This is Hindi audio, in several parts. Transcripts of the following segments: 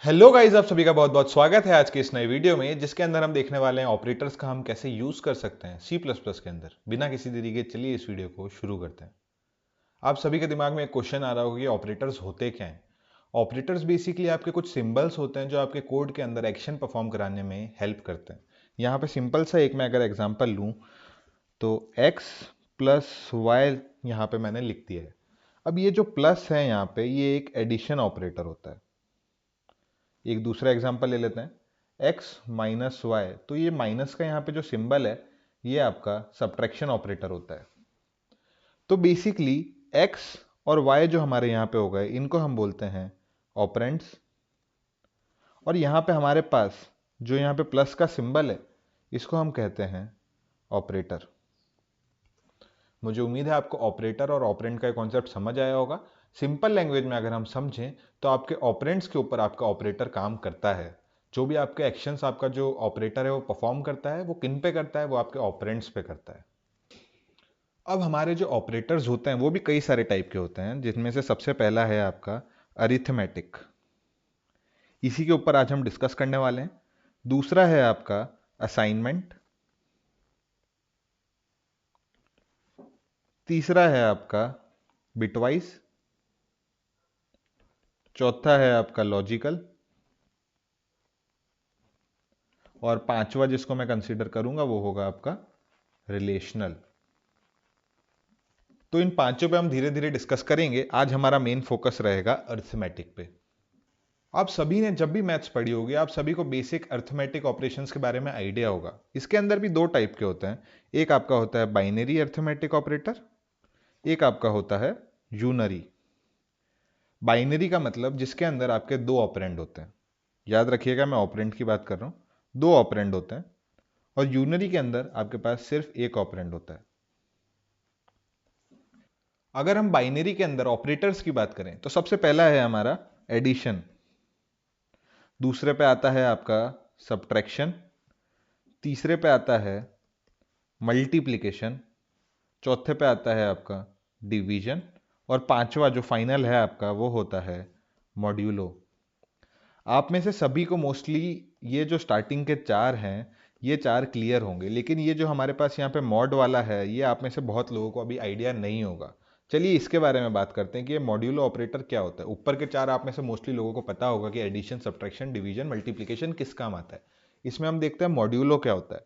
हेलो गाइस, आप सभी का बहुत बहुत स्वागत है आज के इस नए वीडियो में, जिसके अंदर हम देखने वाले हैं ऑपरेटर्स का हम कैसे यूज कर सकते हैं सी प्लस प्लस के अंदर। बिना किसी देरी के चलिए इस वीडियो को शुरू करते हैं। आप सभी के दिमाग में एक क्वेश्चन आ रहा होगा कि ऑपरेटर्स होते क्या हैं। ऑपरेटर्स बेसिकली आपके कुछ सिंबल्स होते हैं जो आपके कोड के अंदर एक्शन परफॉर्म कराने में हेल्प करते हैं। यहाँ पे सिंपल सा एक मैं अगर एग्जाम्पल लूँ तो x प्लस वाई यहाँ पे मैंने लिख दिया है। अब ये जो प्लस है यहाँ पे ये एक एडिशन ऑपरेटर होता है। एक दूसरा एग्जांपल ले लेते हैं x माइनस वाई, तो ये माइनस का यहाँ पे जो सिंबल है ये आपका सब्ट्रैक्शन ऑपरेटर होता है। तो बेसिकली x और y जो हमारे यहाँ पे हो गए इनको हम बोलते हैं ऑपरेंड्स। और यहाँ पे हमारे पास जो यहाँ पे प्लस का सिंबल है इसको हम कहते हैं ऑपरेटर। मुझे उम्मीद है आपको ऑपरेटर और ऑपरेंड का कॉन्सेप्ट समझ आया होगा। सिंपल लैंग्वेज में अगर हम समझें तो आपके ऑपरेंड्स के ऊपर आपका ऑपरेटर काम करता है। जो भी आपके एक्शंस आपका जो ऑपरेटर है वो परफॉर्म करता है, वो किन पे करता है, वो आपके ऑपरेंड्स पे करता है। अब हमारे जो ऑपरेटर्स होते हैं वो भी कई सारे टाइप के होते हैं, जिनमें से सबसे पहला है आपका अरिथमेटिक। इसी के ऊपर आज हम डिस्कस करने वाले हैं। दूसरा है आपका असाइनमेंट। तीसरा है आपका बिटवाइज। चौथा है आपका लॉजिकल। और पांचवा जिसको मैं कंसीडर करूंगा वो होगा आपका रिलेशनल। तो इन पांचों पे हम धीरे धीरे डिस्कस करेंगे। आज हमारा मेन फोकस रहेगा अरिथमेटिक पे। आप सभी ने जब भी मैथ्स पढ़ी होगी आप सभी को बेसिक अरिथमेटिक ऑपरेशंस के बारे में आइडिया होगा। इसके अंदर भी दो टाइप के होते हैं। एक आपका होता है बाइनरी अरिथमेटिक ऑपरेटर, एक आपका होता है यूनरी। बाइनरी का मतलब जिसके अंदर आपके दो ऑपरेंड होते हैं। याद रखिएगा मैं ऑपरेंड की बात कर रहा हूं। दो ऑपरेंड होते हैं। और यूनरी के अंदर आपके पास सिर्फ एक ऑपरेंड होता है। अगर हम बाइनरी के अंदर ऑपरेटर्स की बात करें तो सबसे पहला है हमारा एडिशन। दूसरे पे आता है आपका सब्ट्रैक्शन। तीसरे पे आता है मल्टीप्लिकेशन। चौथे पे आता है आपका डिवीजन। और पांचवा जो फाइनल है आपका वो होता है मॉड्यूलो। आप में से सभी को मोस्टली ये जो स्टार्टिंग के चार हैं ये चार क्लियर होंगे, लेकिन ये जो हमारे पास यहाँ पे मॉड वाला है ये आप में से बहुत लोगों को अभी आइडिया नहीं होगा। चलिए इसके बारे में बात करते हैं कि ये मॉड्यूलो ऑपरेटर क्या होता है। ऊपर के चार आप में से मोस्टली लोगों को पता होगा कि एडिशन, सब्ट्रैक्शन, डिवीजन, मल्टीप्लिकेशन किस काम आता है। इसमें हम देखते हैं मॉड्यूलो क्या होता है।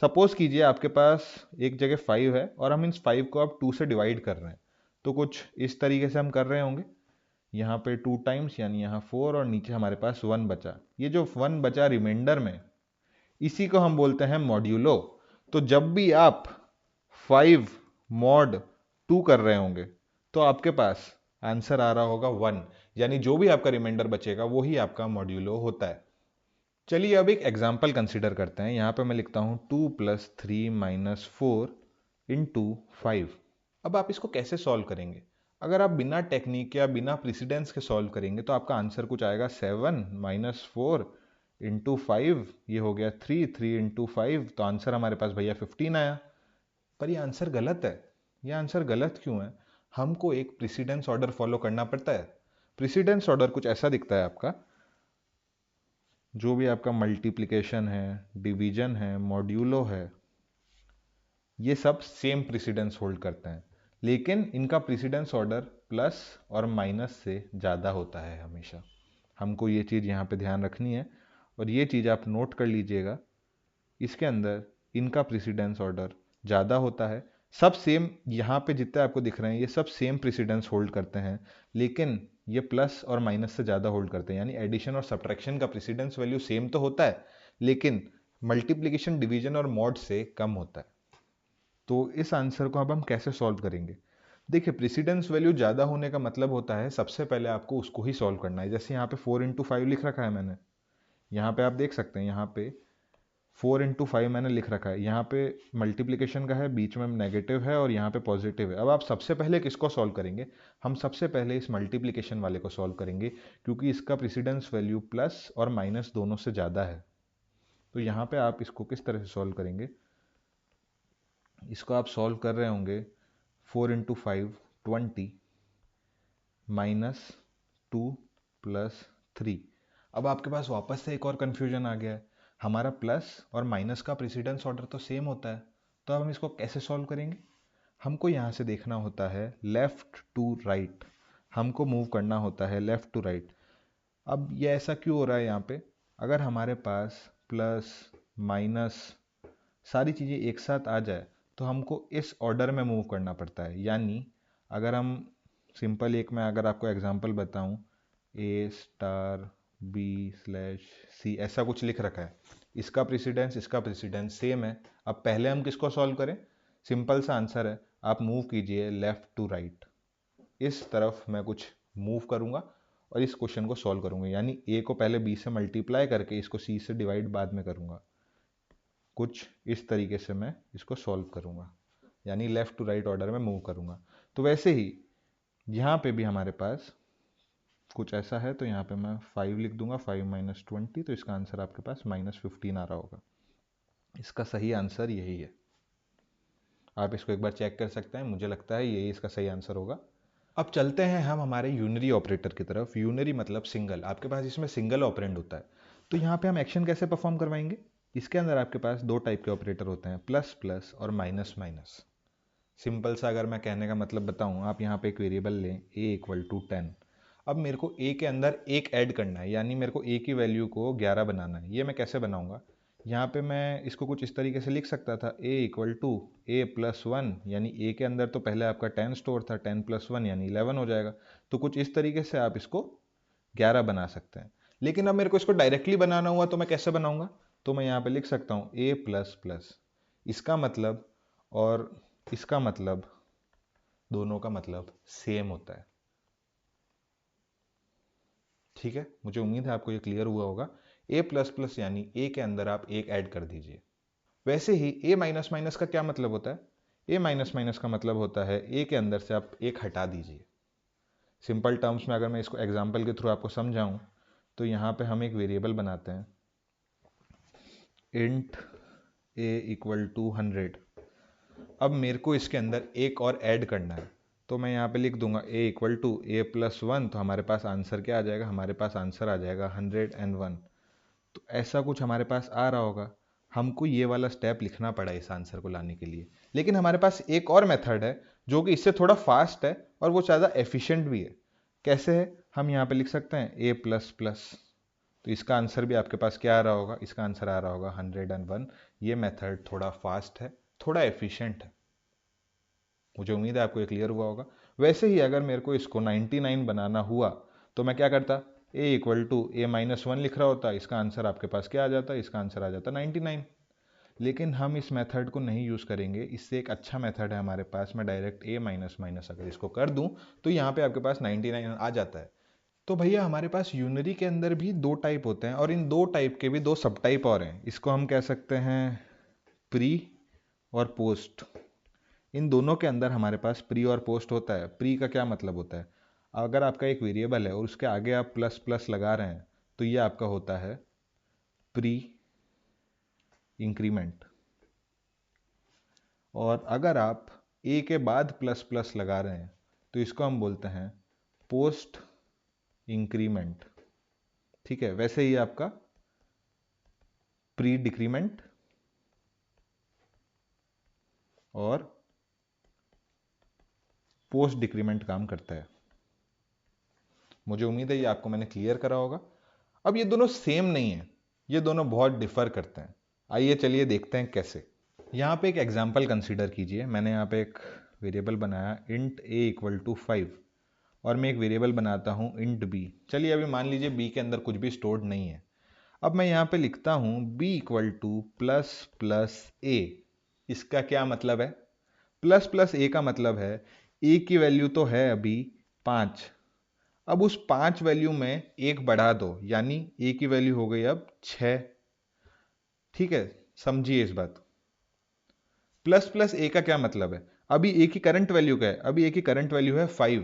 सपोज कीजिए आपके पास एक जगह 5 है और हम इस 5 को अब 2 से डिवाइड कर रहे हैं। तो कुछ इस तरीके से हम कर रहे होंगे। यहाँ पे 2 टाइम्स यानी यहाँ 4 और नीचे हमारे पास 1 बचा। ये जो 1 बचा रिमाइंडर में इसी को हम बोलते हैं मॉड्यूलो। तो जब भी आप 5 मॉड 2 कर रहे होंगे तो आपके पास आंसर आ रहा होगा 1, यानी जो भी आपका रिमाइंडर बचेगा वो ही आपका मॉड्यूलो होता है। चलिए अब एक एग्जाम्पल कंसिडर करते हैं। यहाँ पे मैं लिखता हूँ 2 प्लस 3 माइनस 4 इंटू 5। अब आप इसको कैसे सॉल्व करेंगे। अगर आप बिना टेक्निक या बिना प्रेसिडेंस के सॉल्व करेंगे तो आपका आंसर कुछ आएगा 7 माइनस 4 इंटू 5, ये हो गया 3, 3 इंटू 5, तो आंसर हमारे पास भैया 15 आया। पर ये आंसर गलत है। ये आंसर गलत क्यों है। हमको एक प्रेसिडेंस ऑर्डर फॉलो करना पड़ता है। प्रेसिडेंस ऑर्डर कुछ ऐसा दिखता है आपका। जो भी आपका मल्टीप्लिकेशन है, डिवीजन है, मॉड्यूलो है, ये सब सेम प्रेसिडेंस होल्ड करते हैं, लेकिन इनका प्रेसिडेंस ऑर्डर प्लस और माइनस से ज़्यादा होता है हमेशा। हमको ये चीज़ यहाँ पे ध्यान रखनी है और ये चीज़ आप नोट कर लीजिएगा। इसके अंदर इनका प्रेसिडेंस ऑर्डर ज़्यादा होता है। सब सेम यहाँ पे जितने आपको दिख रहे हैं ये सब सेम प्रेसिडेंस होल्ड करते हैं, लेकिन ये प्लस और माइनस से ज़्यादा होल्ड करते हैं। यानी एडिशन और सब्ट्रैक्शन का प्रेसिडेंस वैल्यू सेम तो होता है, लेकिन मल्टीप्लिकेशन, डिवीजन और मॉड से कम होता है। तो इस आंसर को अब हम कैसे सॉल्व करेंगे। देखिए प्रेसिडेंस वैल्यू ज़्यादा होने का मतलब होता है सबसे पहले आपको उसको ही सॉल्व करना है। जैसे यहाँ पे 4 इंटू 5 लिख रखा है मैंने, यहाँ पे आप देख सकते हैं यहाँ पे 4 इंटू 5 मैंने लिख रखा है। यहाँ पे मल्टीप्लिकेशन का है, बीच में नेगेटिव है और यहाँ पे पॉजिटिव है। अब आप सबसे पहले किसको सॉल्व करेंगे। हम सबसे पहले इस मल्टीप्लिकेशन वाले को सॉल्व करेंगे, क्योंकि इसका प्रेसिडेंस वैल्यू प्लस और माइनस दोनों से ज़्यादा है। तो यहाँ पे आप इसको किस तरह से सॉल्व करेंगे। इसको आप सॉल्व कर रहे होंगे 4 इंटू 5 20 माइनस 2 प्लस 3। अब आपके पास वापस से एक और कन्फ्यूजन आ गया है, हमारा प्लस और माइनस का प्रेसिडेंस ऑर्डर तो सेम होता है, तो अब हम इसको कैसे सॉल्व करेंगे? हमको यहाँ से देखना होता है लेफ्ट टू राइट, हमको मूव करना होता है लेफ्ट टू राइट। अब ये ऐसा क्यों हो रहा है यहाँ पे? अगर हमारे पास प्लस माइनस सारी चीज़ें एक साथ आ जाए तो हमको इस ऑर्डर में मूव करना पड़ता है। यानी अगर हम सिंपल एक मैं अगर आपको एग्जांपल बताऊं, ए स्टार बी स्लैश सी ऐसा कुछ लिख रखा है, इसका प्रेसिडेंस सेम है। अब पहले हम किसको सॉल्व करें? सिंपल सा आंसर है, आप मूव कीजिए लेफ्ट टू राइट। इस तरफ मैं कुछ मूव करूंगा और इस क्वेश्चन को सॉल्व करूंगा, यानी ए को पहले बी से मल्टीप्लाई करके इसको सी से डिवाइड बाद में करूंगा। कुछ इस तरीके से मैं इसको सॉल्व करूंगा, यानी लेफ्ट टू राइट ऑर्डर में मूव करूंगा। तो वैसे ही यहाँ पे भी हमारे पास कुछ ऐसा है, तो यहाँ पे मैं 5 लिख दूंगा, 5 माइनस 20, तो इसका आंसर आपके पास -15 आ रहा होगा। इसका सही आंसर यही है। आप इसको एक बार चेक कर सकते हैं, मुझे लगता है यही इसका सही आंसर होगा। अब चलते हैं हम हमारे यूनरी ऑपरेटर की तरफ। यूनरी मतलब सिंगल, आपके पास इसमें सिंगल ऑपरेंड होता है। तो यहाँ पे हम एक्शन कैसे परफॉर्म करवाएंगे? इसके अंदर आपके पास दो टाइप के ऑपरेटर होते हैं, प्लस प्लस और माइनस माइनस। सिंपल सा अगर मैं कहने का मतलब बताऊं, आप यहाँ पे एक वेरिएबल लें a = 10। अब मेरे को a के अंदर एक ऐड करना है, यानी मेरे को a की वैल्यू को 11 बनाना है। ये मैं कैसे बनाऊंगा? यहाँ पे मैं इसको कुछ इस तरीके से लिख सकता था, a = a+1, यानी a के अंदर तो पहले आपका 10 स्टोर था, 10 + 1 यानी 11 हो जाएगा। तो कुछ इस तरीके से आप इसको 11 बना सकते हैं। लेकिन अब मेरे को इसको डायरेक्टली बनाना हुआ तो मैं कैसे बनाऊंगा? तो मैं यहाँ पे लिख सकता हूँ a++, इसका मतलब और इसका मतलब, दोनों का मतलब सेम होता है। ठीक है, मुझे उम्मीद है आपको ये क्लियर हुआ होगा। a++ यानी a के अंदर आप एक ऐड कर दीजिए। वैसे ही a माइनस माइनस का क्या मतलब होता है? a माइनस माइनस का मतलब होता है a के अंदर से आप एक हटा दीजिए। सिंपल टर्म्स में अगर मैं इसको एग्जांपल के थ्रू आपको समझाऊं, तो यहाँ पे हम एक वेरिएबल बनाते हैं, int a = 100। अब मेरे को इसके अंदर एक और ऐड करना है, तो मैं यहाँ पे लिख दूंगा a = a+1, तो हमारे पास आंसर क्या आ जाएगा? हमारे पास आंसर आ जाएगा 101। तो ऐसा कुछ हमारे पास आ रहा होगा। हमको ये वाला स्टेप लिखना पड़ा इस आंसर को लाने के लिए। लेकिन हमारे पास एक और मेथड है जो कि इससे थोड़ा फास्ट है और वो ज़्यादा एफिशिएंट भी है। कैसे है? हम यहाँ पे लिख सकते हैं a++, तो इसका आंसर भी आपके पास क्या आ रहा होगा? इसका आंसर आ रहा होगा 101। ये मेथड थोड़ा फास्ट है, थोड़ा एफिशिएंट है। मुझे उम्मीद है आपको ये क्लियर हुआ होगा। वैसे ही अगर मेरे को इसको 99 बनाना हुआ तो मैं क्या करता? a = a-1 लिख रहा होता, इसका आंसर आपके पास क्या आ जाता? इसका आंसर आ जाता 99। लेकिन हम इस मेथड को नहीं यूज़ करेंगे, इससे एक अच्छा मेथड है हमारे पास। मैं डायरेक्ट a अगर इसको कर दूं तो यहाँ पे आपके पास 99 आ जाता है। तो भैया हमारे पास यूनरी के अंदर भी दो टाइप होते हैं और इन दो टाइप के भी दो सब टाइप और हैं। इसको हम कह सकते हैं प्री और पोस्ट। इन दोनों के अंदर हमारे पास प्री और पोस्ट होता है। प्री का क्या मतलब होता है? अगर आपका एक वेरिएबल है और उसके आगे आप प्लस प्लस लगा रहे हैं तो ये आपका होता है प्री इंक्रीमेंट। और अगर आप ए के बाद प्लस प्लस लगा रहे हैं तो इसको हम बोलते हैं पोस्ट इंक्रीमेंट। ठीक है, वैसे ही आपका प्री डिक्रीमेंट और पोस्ट डिक्रीमेंट काम करता है। मुझे उम्मीद है ये आपको मैंने क्लियर करा होगा। अब ये दोनों सेम नहीं है, ये दोनों बहुत डिफर करते हैं। आइए चलिए देखते हैं कैसे। यहाँ पे एक एग्जांपल कंसीडर कीजिए। मैंने यहाँ पे एक वेरिएबल बनाया int a = 5 और मैं एक वेरिएबल बनाता हूँ int b। चलिए अभी मान लीजिए b के अंदर कुछ भी स्टोर्ड नहीं है। अब मैं यहाँ पे लिखता हूँ b = ++a। इसका क्या मतलब है? ++a का मतलब है a की वैल्यू तो है अभी 5, अब उस 5 वैल्यू में एक बढ़ा दो, यानी a की वैल्यू हो गई अब 6। ठीक है, समझिए इस बात। ++a का क्या मतलब है? अभी a की करंट वैल्यू क्या है? अभी a की करंट वैल्यू है 5,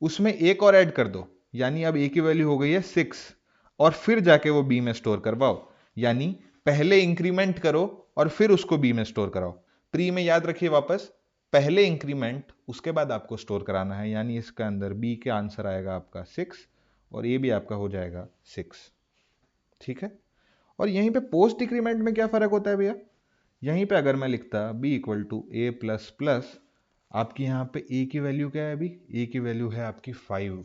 उसमें एक और ऐड कर दो, यानी अब a की वैल्यू हो गई है 6, और फिर जाके वो b में स्टोर करवाओ। यानी पहले इंक्रीमेंट करो और फिर उसको b में स्टोर कराओ। प्री में याद रखिए वापस, पहले इंक्रीमेंट उसके बाद आपको स्टोर कराना है, यानी इसका अंदर b का आंसर आएगा आपका 6 और a भी आपका हो जाएगा 6। ठीक है। और यहीं पे पोस्ट डिक्रीमेंट में क्या फ़र्क होता है भैया, यहीं पे अगर मैं लिखता b equal to a plus plus, आपकी यहाँ पे a की वैल्यू क्या है, अभी a की वैल्यू है आपकी 5।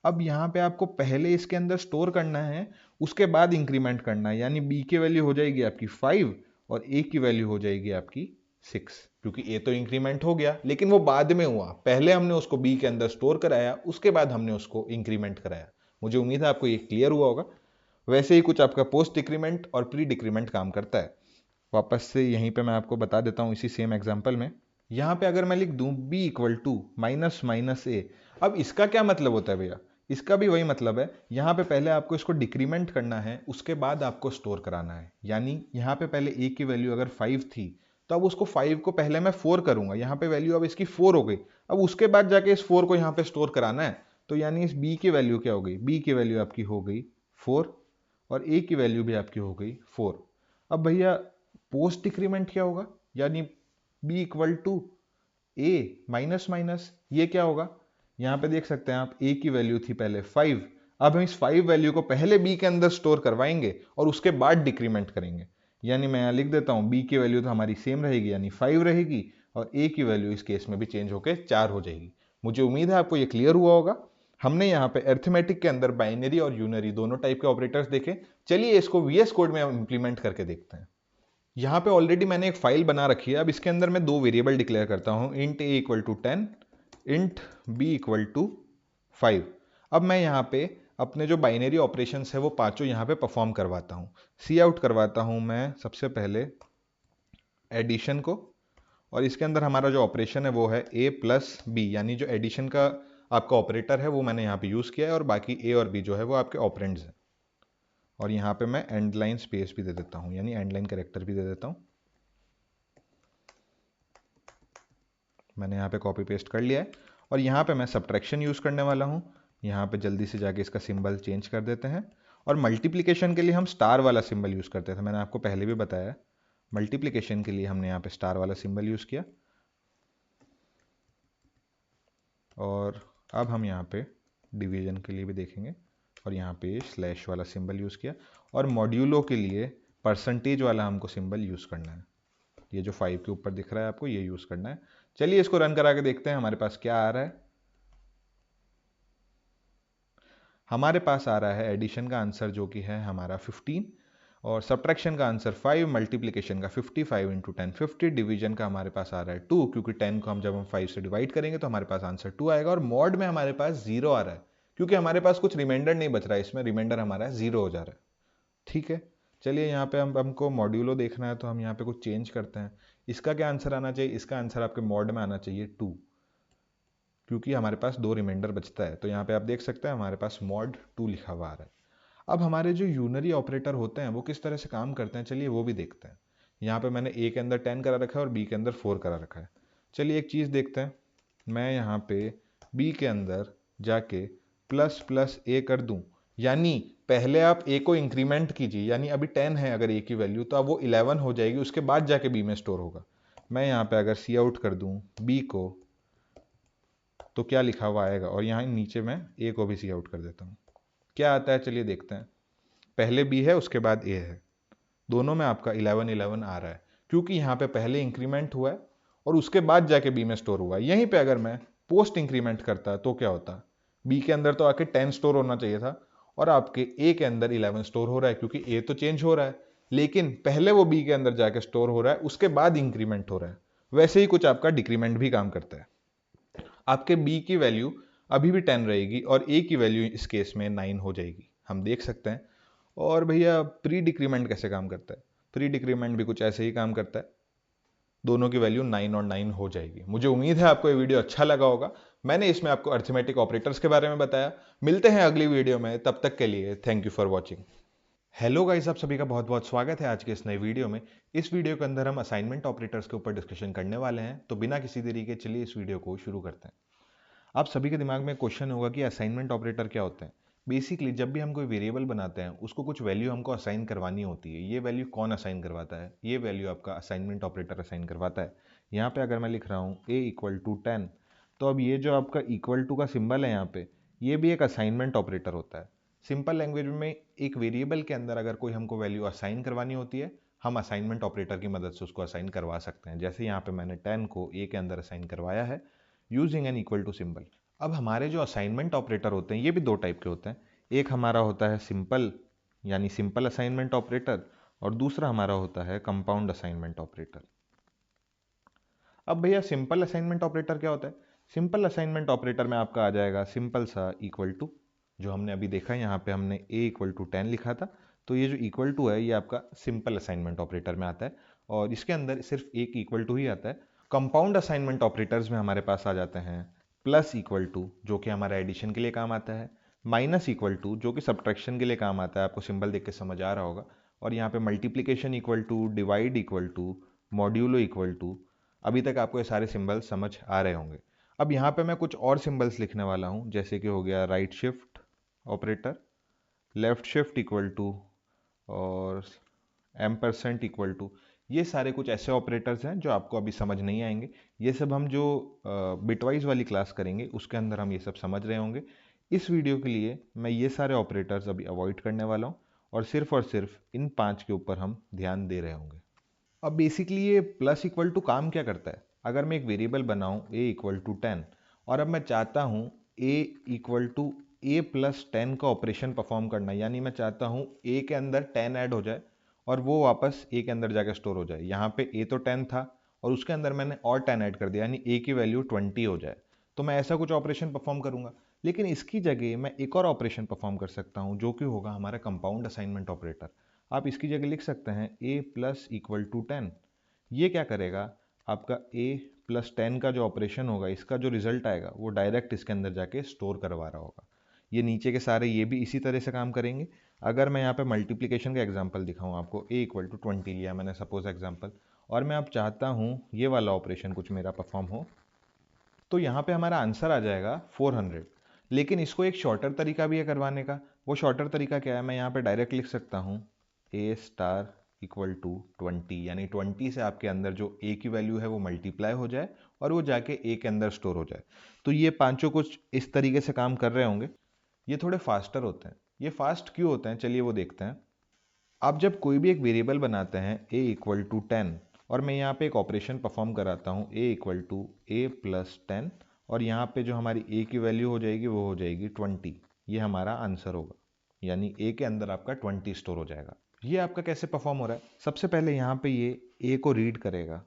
अब यहाँ पे आपको पहले इसके अंदर स्टोर करना है, उसके बाद इंक्रीमेंट करना है, यानी b की वैल्यू हो जाएगी आपकी 5 और a की वैल्यू हो जाएगी आपकी 6, क्योंकि a तो इंक्रीमेंट हो गया लेकिन वो बाद में हुआ, पहले हमने उसको b के अंदर स्टोर कराया, उसके बाद हमने उसको इंक्रीमेंट कराया। मुझे उम्मीद है आपको ये क्लियर हुआ होगा। वैसे ही कुछ आपका पोस्ट डिक्रीमेंट और प्री डिक्रीमेंट काम करता है। वापस से यहीं पे मैं आपको बता देता हूँ इसी सेम एग्जांपल में। यहाँ पे अगर मैं लिख दूँ b equal to minus minus A, अब इसका क्या मतलब होता है भैया, इसका भी वही मतलब है, यहाँ पे पहले आपको इसको डिक्रीमेंट करना है, उसके बाद आपको स्टोर कराना है। यानी यहाँ पे पहले a की वैल्यू अगर 5 थी तो अब उसको 5 को पहले मैं 4 करूंगा, यहाँ पे वैल्यू अब इसकी 4 हो गई, अब उसके बाद जाके इस 4 को यहाँ पे स्टोर कराना है। तो यानी इस b की वैल्यू क्या हो गई, b की वैल्यू आपकी हो गई 4 और a की वैल्यू भी आपकी हो गई 4। अब भैया पोस्ट डिक्रीमेंट क्या होगा, यानी b equal to a minus minus, ये क्या होगा, यहाँ पे देख सकते हैं आप a की वैल्यू थी पहले 5, अब हम इस 5 वैल्यू को पहले b के अंदर स्टोर करवाएंगे और उसके बाद डिक्रीमेंट करेंगे। यानी मैं यहाँ लिख देता हूँ b की वैल्यू तो हमारी सेम रहेगी यानी 5 रहेगी और a की वैल्यू इस केस में भी चेंज होकर 4 हो जाएगी। मुझे उम्मीद है आपको ये क्लियर हुआ होगा। हमने यहाँ पे अरिथमेटिक के अंदर बाइनरी और यूनरी दोनों टाइप के ऑपरेटर्स देखे। चलिए इसको VS कोड में हम इंप्लीमेंट करके देखते हैं। यहाँ पे ऑलरेडी मैंने एक फाइल बना रखी है। अब इसके अंदर मैं दो वेरिएबल डिक्लेयर करता हूँ, int a equal to 10, int b equal to 5। अब मैं यहाँ पे अपने जो बाइनरी ऑपरेशंस है वो पांचों यहाँ पे परफॉर्म करवाता हूँ। सी आउट करवाता हूँ मैं सबसे पहले एडिशन को, और इसके अंदर हमारा जो ऑपरेशन है वो है a प्लस बी, यानी जो एडिशन का आपका ऑपरेटर है वो मैंने यहाँ पे यूज़ किया है और बाकी a और b जो है वो आपके ऑपरेंड्स हैं। और यहाँ पे मैं एंड लाइन स्पेस भी दे देता हूँ, यानी एंड लाइन कैरेक्टर भी दे देता हूँ। मैंने यहाँ पे कॉपी पेस्ट कर लिया है और यहाँ पे मैं सब्ट्रैक्शन यूज़ करने वाला हूँ। यहाँ पे जल्दी से जाके इसका सिंबल चेंज कर देते हैं। और मल्टीप्लिकेशन के लिए हम स्टार वाला सिंबल यूज़ करते थे, मैंने आपको पहले भी बताया। मल्टीप्लिकेशन के लिए हमने यहाँ पे स्टार वाला सिंबल यूज़ किया। और अब हम यहाँ पे डिवीजन के लिए भी देखेंगे और यहाँ पे स्लैश वाला सिंबल यूज़ किया। और मॉड्यूलो के लिए परसेंटेज वाला हमको सिंबल यूज़ करना है। ये जो 5 के ऊपर दिख रहा है आपको, ये यूज़ करना है। चलिए इसको रन करा के देखते हैं हमारे पास क्या आ रहा है। हमारे पास आ रहा है एडिशन का आंसर जो कि है हमारा 15, और सब्ट्रैक्शन का आंसर 5, मल्टीप्लिकेशन का 55 इंटू 10 50, डिवीजन का हमारे पास आ रहा है 2, क्योंकि 10 को हम जब हम 5 से डिवाइड करेंगे तो हमारे पास आंसर 2 आएगा। और मॉड में हमारे पास 0 आ रहा है, क्योंकि हमारे पास कुछ रिमाइंडर नहीं बच रहा है, इसमें रिमाइंडर हमारा 0 हो जा रहा है। ठीक है, चलिए यहाँ पे हमको मॉड्यूलो देखना है तो हम यहाँ पे कुछ चेंज करते हैं। इसका क्या आंसर आना चाहिए, इसका आंसर आपके मॉड में आना चाहिए 2, क्योंकि हमारे पास 2 रिमाइंडर बचता है। तो यहाँ पे आप देख सकते हैं हमारे पास मॉड 2 लिखा हुआ आ रहा है। अब हमारे जो यूनरी ऑपरेटर होते हैं वो किस तरह से काम करते हैं, चलिए वो भी देखते हैं। यहाँ पे मैंने a के अंदर 10 करा रखा है और b के अंदर 4 करा रखा है। चलिए एक चीज़ देखते हैं, मैं यहाँ पे b के अंदर जाके प्लस प्लस a कर दूं, यानी पहले आप a को इंक्रीमेंट कीजिए, यानी अभी 10 है अगर a की वैल्यू तो अब वो 11 हो जाएगी, उसके बाद जाके b में स्टोर होगा। मैं यहाँ पे अगर सी आउट कर दूं b को तो क्या लिखा हुआ आएगा, और यहाँ नीचे मैं a को भी सी आउट कर देता हूँ, क्या आता है चलिए देखते हैं। पहले b है उसके बाद a है, दोनों में आपका 11 11 आ रहा है, क्योंकि यहाँ पे पहले इंक्रीमेंट हुआ है और उसके बाद जाके b में स्टोर हुआ है। यहीं पे अगर मैं पोस्ट इंक्रीमेंट करता तो क्या होता, b के अंदर तो आके 10 स्टोर होना चाहिए था और आपके a के अंदर 11 स्टोर हो रहा है, क्योंकि a तो चेंज हो रहा है लेकिन पहले वो b के अंदर जाके स्टोर हो रहा है, उसके बाद इंक्रीमेंट हो रहा है। वैसे ही कुछ आपका डिक्रीमेंट भी काम करता है। आपके b की वैल्यू अभी भी 10 रहेगी और a की वैल्यू इस केस में 9 हो जाएगी, हम देख सकते हैं। और भैया प्री डिक्रीमेंट कैसे काम करता है, प्री डिक्रीमेंट भी कुछ ऐसे ही काम करता है, दोनों की वैल्यू 9 और 9 हो जाएगी। मुझे उम्मीद है आपको ये वीडियो अच्छा लगा होगा। मैंने इसमें आपको अरिथमेटिक ऑपरेटर्स के बारे में बताया। मिलते हैं अगली वीडियो में, तब तक के लिए thank you for watching. Hello guys, आप सभी का बहुत बहुत स्वागत है आज के इस नए वीडियो में। इस वीडियो के अंदर हम असाइनमेंट ऑपरेटर्स के ऊपर डिस्कशन करने वाले हैं, तो बिना किसी देरी के चलिए इस वीडियो को शुरू करते हैं। आप सभी के दिमाग में क्वेश्चन होगा कि असाइनमेंट ऑपरेटर क्या होते हैं। बेसिकली जब भी हम कोई वेरिएबल बनाते हैं उसको कुछ वैल्यू हमको असाइन करवानी होती है। ये वैल्यू कौन असाइन करवाता है, ये वैल्यू आपका असाइनमेंट ऑपरेटर असाइन करवाता है। यहाँ पे अगर मैं लिख रहा हूँ a इक्वल टू 10, तो अब ये जो आपका इक्वल टू का सिंबल है यहाँ पे, ये भी एक असाइनमेंट ऑपरेटर होता है। सिंपल लैंग्वेज में एक वेरिएबल के अंदर अगर कोई हमको वैल्यू असाइन करवानी होती है, हम असाइनमेंट ऑपरेटर की मदद से उसको असाइन करवा सकते हैं। जैसे यहाँ पे मैंने 10 को ए के अंदर असाइन करवाया है using an equal to symbol. अब हमारे जो असाइनमेंट ऑपरेटर होते हैं ये भी दो टाइप के होते हैं। एक हमारा होता है सिंपल यानी सिंपल असाइनमेंट ऑपरेटर, और दूसरा हमारा होता है कंपाउंड असाइनमेंट ऑपरेटर। अब भैया सिंपल असाइनमेंट ऑपरेटर क्या होता है? सिंपल असाइनमेंट ऑपरेटर में आपका आ जाएगा सिंपल सा इक्वल टू, जो हमने अभी देखा यहाँ पे हमने a इक्वल टू 10 लिखा था, तो ये जो इक्वल टू है ये आपका सिंपल असाइनमेंट ऑपरेटर में आता है, और इसके अंदर सिर्फ एक इक्वल टू ही आता है। कंपाउंड असाइनमेंट ऑपरेटर्स में हमारे पास आ जाते हैं प्लस इक्वल टू, जो कि हमारा एडिशन के लिए काम आता है, माइनस इक्वल टू जो कि सब्ट्रैक्शन के लिए काम आता है, आपको सिंबल देख के समझ आ रहा होगा, और यहाँ पे multiplication equal to, divide equal to, modulo equal to. अभी तक आपको ये सारे सिंबल्स समझ आ रहे होंगे। अब यहाँ पे मैं कुछ और सिंबल्स लिखने वाला हूँ, जैसे कि हो गया right shift operator, left shift equal to, और एम्परसेंट इक्वल टू। ये सारे कुछ ऐसे ऑपरेटर्स हैं जो आपको अभी समझ नहीं आएंगे। ये सब हम जो बिटवाइज वाली क्लास करेंगे उसके अंदर हम ये सब समझ रहे होंगे। इस वीडियो के लिए मैं ये सारे ऑपरेटर्स अभी अवॉइड करने वाला हूँ, और सिर्फ इन 5 के ऊपर हम ध्यान दे रहे होंगे। अब बेसिकली ये प्लस इक्वल टू काम क्या करता है? अगर मैं एक वेरिएबल बनाऊं a इक्वल टू 10, और अब मैं चाहता हूं a equal to a plus 10 का ऑपरेशन परफॉर्म करना, यानी मैं चाहता हूं a के अंदर 10 ऐड हो जाए और वो वापस a के अंदर जाकर स्टोर हो जाए। यहाँ पे a तो 10 था और उसके अंदर मैंने और 10 ऐड कर दिया, यानी a की वैल्यू 20 हो जाए। तो मैं ऐसा कुछ ऑपरेशन परफॉर्म करूंगा, लेकिन इसकी जगह मैं एक और ऑपरेशन परफॉर्म कर सकता हूं जो कि होगा हमारा कंपाउंड असाइनमेंट ऑपरेटर। आप इसकी जगह लिख सकते हैं a प्लस इक्वल टू 10। ये क्या करेगा? आपका a प्लस 10 का जो ऑपरेशन होगा, इसका जो रिजल्ट आएगा वो डायरेक्ट इसके अंदर जाके स्टोर करवा रहा होगा। ये नीचे के सारे ये भी इसी तरह से काम करेंगे। अगर मैं यहाँ पे मल्टीप्लिकेशन का एग्जांपल दिखाऊँ आपको, a इक्वल टू 20 लिया मैंने सपोज एग्जांपल, और मैं अब चाहता हूँ ये वाला ऑपरेशन कुछ मेरा परफॉर्म हो, तो यहाँ पे हमारा आंसर आ जाएगा 400। लेकिन इसको एक शॉर्टर तरीका भी है करवाने का। वो शॉर्टर तरीका क्या है? मैं यहाँ पे डायरेक्ट लिख सकता हूँ a स्टार इक्वल टू 20, यानी 20 से आपके अंदर जो a की वैल्यू है वो मल्टीप्लाई हो जाए और वो जाके a के अंदर स्टोर हो जाए। तो ये पांचों कुछ इस तरीके से काम कर रहे होंगे। ये थोड़े फास्टर होते हैं। ये फास्ट क्यों होते हैं, चलिए वो देखते हैं। आप जब कोई भी एक वेरिएबल बनाते हैं a इक्वल टू 10, और मैं यहाँ पे एक ऑपरेशन परफॉर्म कराता हूँ a equal to a plus 10, और यहाँ पे जो हमारी a की वैल्यू हो जाएगी वो हो जाएगी 20। ये हमारा आंसर होगा, यानी a के अंदर आपका 20 स्टोर हो जाएगा। ये आपका कैसे परफॉर्म हो रहा है? सबसे पहले यहाँ पे ये a को रीड करेगा,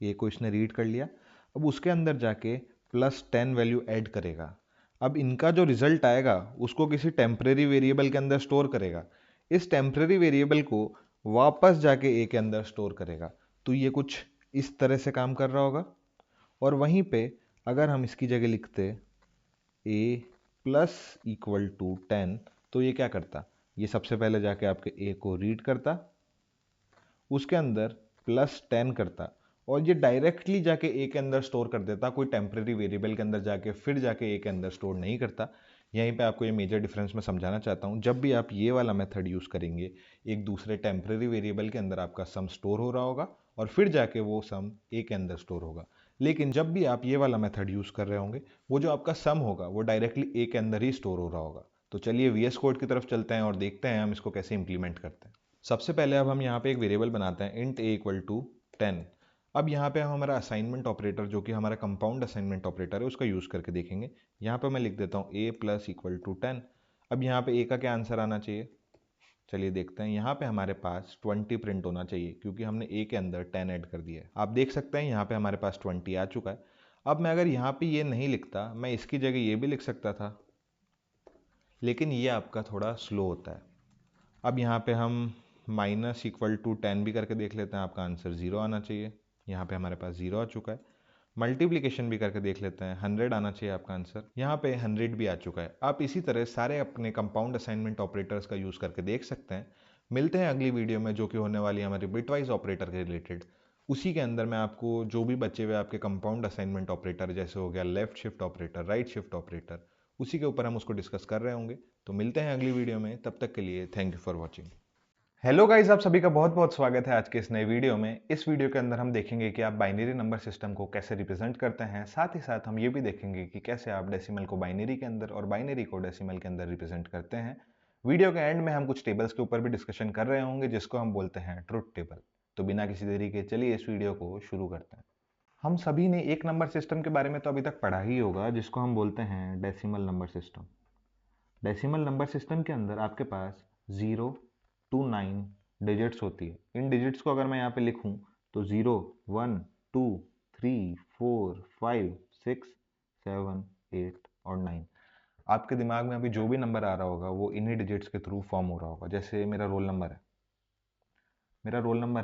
a को इसने रीड कर लिया। अब उसके अंदर जाके प्लस 10 वैल्यू ऐड करेगा। अब इनका जो रिजल्ट आएगा उसको किसी टेम्परेरी वेरिएबल के अंदर स्टोर करेगा। इस टेम्परेरी वेरिएबल को वापस जाके a के अंदर स्टोर करेगा। तो ये कुछ इस तरह से काम कर रहा होगा। और वहीं पे अगर हम इसकी जगह लिखते a प्लस इक्वल टू 10, तो ये क्या करता? ये सबसे पहले जाके आपके a को रीड करता, उसके अंदर प्लस 10 करता, और ये डायरेक्टली जाके a के अंदर स्टोर कर देता, कोई टेम्परेरी वेरिएबल के अंदर जाके फिर जाके a के अंदर स्टोर नहीं करता। यहीं पे आपको ये मेजर डिफरेंस मैं समझाना चाहता हूँ। जब भी आप ये वाला मेथड यूज़ करेंगे, एक दूसरे टेम्परेरी वेरिएबल के अंदर आपका सम स्टोर हो रहा होगा और फिर जाके वो सम a के अंदर स्टोर होगा। लेकिन जब भी आप ये वाला मेथड यूज़ कर रहे होंगे, वो जो आपका सम होगा वो डायरेक्टली a के अंदर ही स्टोर हो रहा होगा। तो चलिए VS कोड की तरफ चलते हैं और देखते हैं हम इसको कैसे इंप्लीमेंट करते हैं। सबसे पहले अब हम यहाँ पे एक वेरिएबल बनाते हैं इंट a इक्वल टू 10। अब यहाँ पे हम हमारा असाइनमेंट ऑपरेटर जो कि हमारा कंपाउंड असाइनमेंट ऑपरेटर है उसका यूज़ करके देखेंगे। यहाँ पे मैं लिख देता हूँ a प्लस इक्वल टू 10। अब यहाँ पे a का क्या आंसर आना चाहिए? चलिए देखते हैं। यहाँ पे हमारे पास 20 प्रिंट होना चाहिए क्योंकि हमने a के अंदर 10 ऐड कर दिया है। आप देख सकते हैं यहाँ पे हमारे पास 20 आ चुका है। अब मैं अगर यहाँ पे ये नहीं लिखता, मैं इसकी जगह ये भी लिख सकता था, लेकिन ये आपका थोड़ा स्लो होता है। अब यहाँ पे हम माइनस इक्वल टू 10 भी करके देख लेते हैं, आपका आंसर 0 आना चाहिए। यहाँ पे हमारे पास 0 आ चुका है। मल्टीप्लिकेशन भी करके देख लेते हैं, 100 आना चाहिए आपका आंसर। यहाँ पे 100 भी आ चुका है। आप इसी तरह सारे अपने कंपाउंड असाइनमेंट ऑपरेटर्स का यूज़ करके देख सकते हैं। मिलते हैं अगली वीडियो में जो कि होने वाली है हमारी बिटवाइज ऑपरेटर के रिलेटेड। उसी के अंदर मैं आपको जो भी बचे हुए आपके कंपाउंड असाइनमेंट ऑपरेटर, जैसे हो गया left shift operator, right shift operator, उसी के ऊपर हम उसको डिस्कस कर रहे होंगे। तो मिलते हैं अगली वीडियो में, तब तक के लिए thank you for watching. Hello guys, आप सभी का बहुत बहुत स्वागत है आज के इस नए वीडियो में। इस वीडियो के अंदर हम देखेंगे कि आप बाइनरी नंबर सिस्टम को कैसे रिप्रेजेंट करते हैं। साथ ही साथ हम ये भी देखेंगे कि कैसे आप डेसिमल को बाइनरी के अंदर और बाइनरी को डेसिमल के अंदर रिप्रेजेंट करते हैं। वीडियो के एंड में हम कुछ टेबल्स के ऊपर भी डिस्कशन कर रहे होंगे जिसको हम बोलते हैं ट्रुथ टेबल। तो बिना किसी देरी के चलिए इस वीडियो को शुरू करते हैं। हम सभी ने एक नंबर सिस्टम के बारे में तो अभी तक पढ़ा ही होगा जिसको हम बोलते हैं decimal number system. Decimal number system के अंदर आपके पास 0 to 9 डिजिट्स होती है। इन डिजिट्स को अगर मैं यहाँ पे लिखूँ तो 0, 1, 2, 3, 4, 5, 6, 7, 8 और 9। आपके दिमाग में अभी जो भी नंबर आ रहा होगा वो इन्हीं डिजिट्स के थ्रू फॉर्म हो रहा होगा। जैसे मेरा रोल नंबर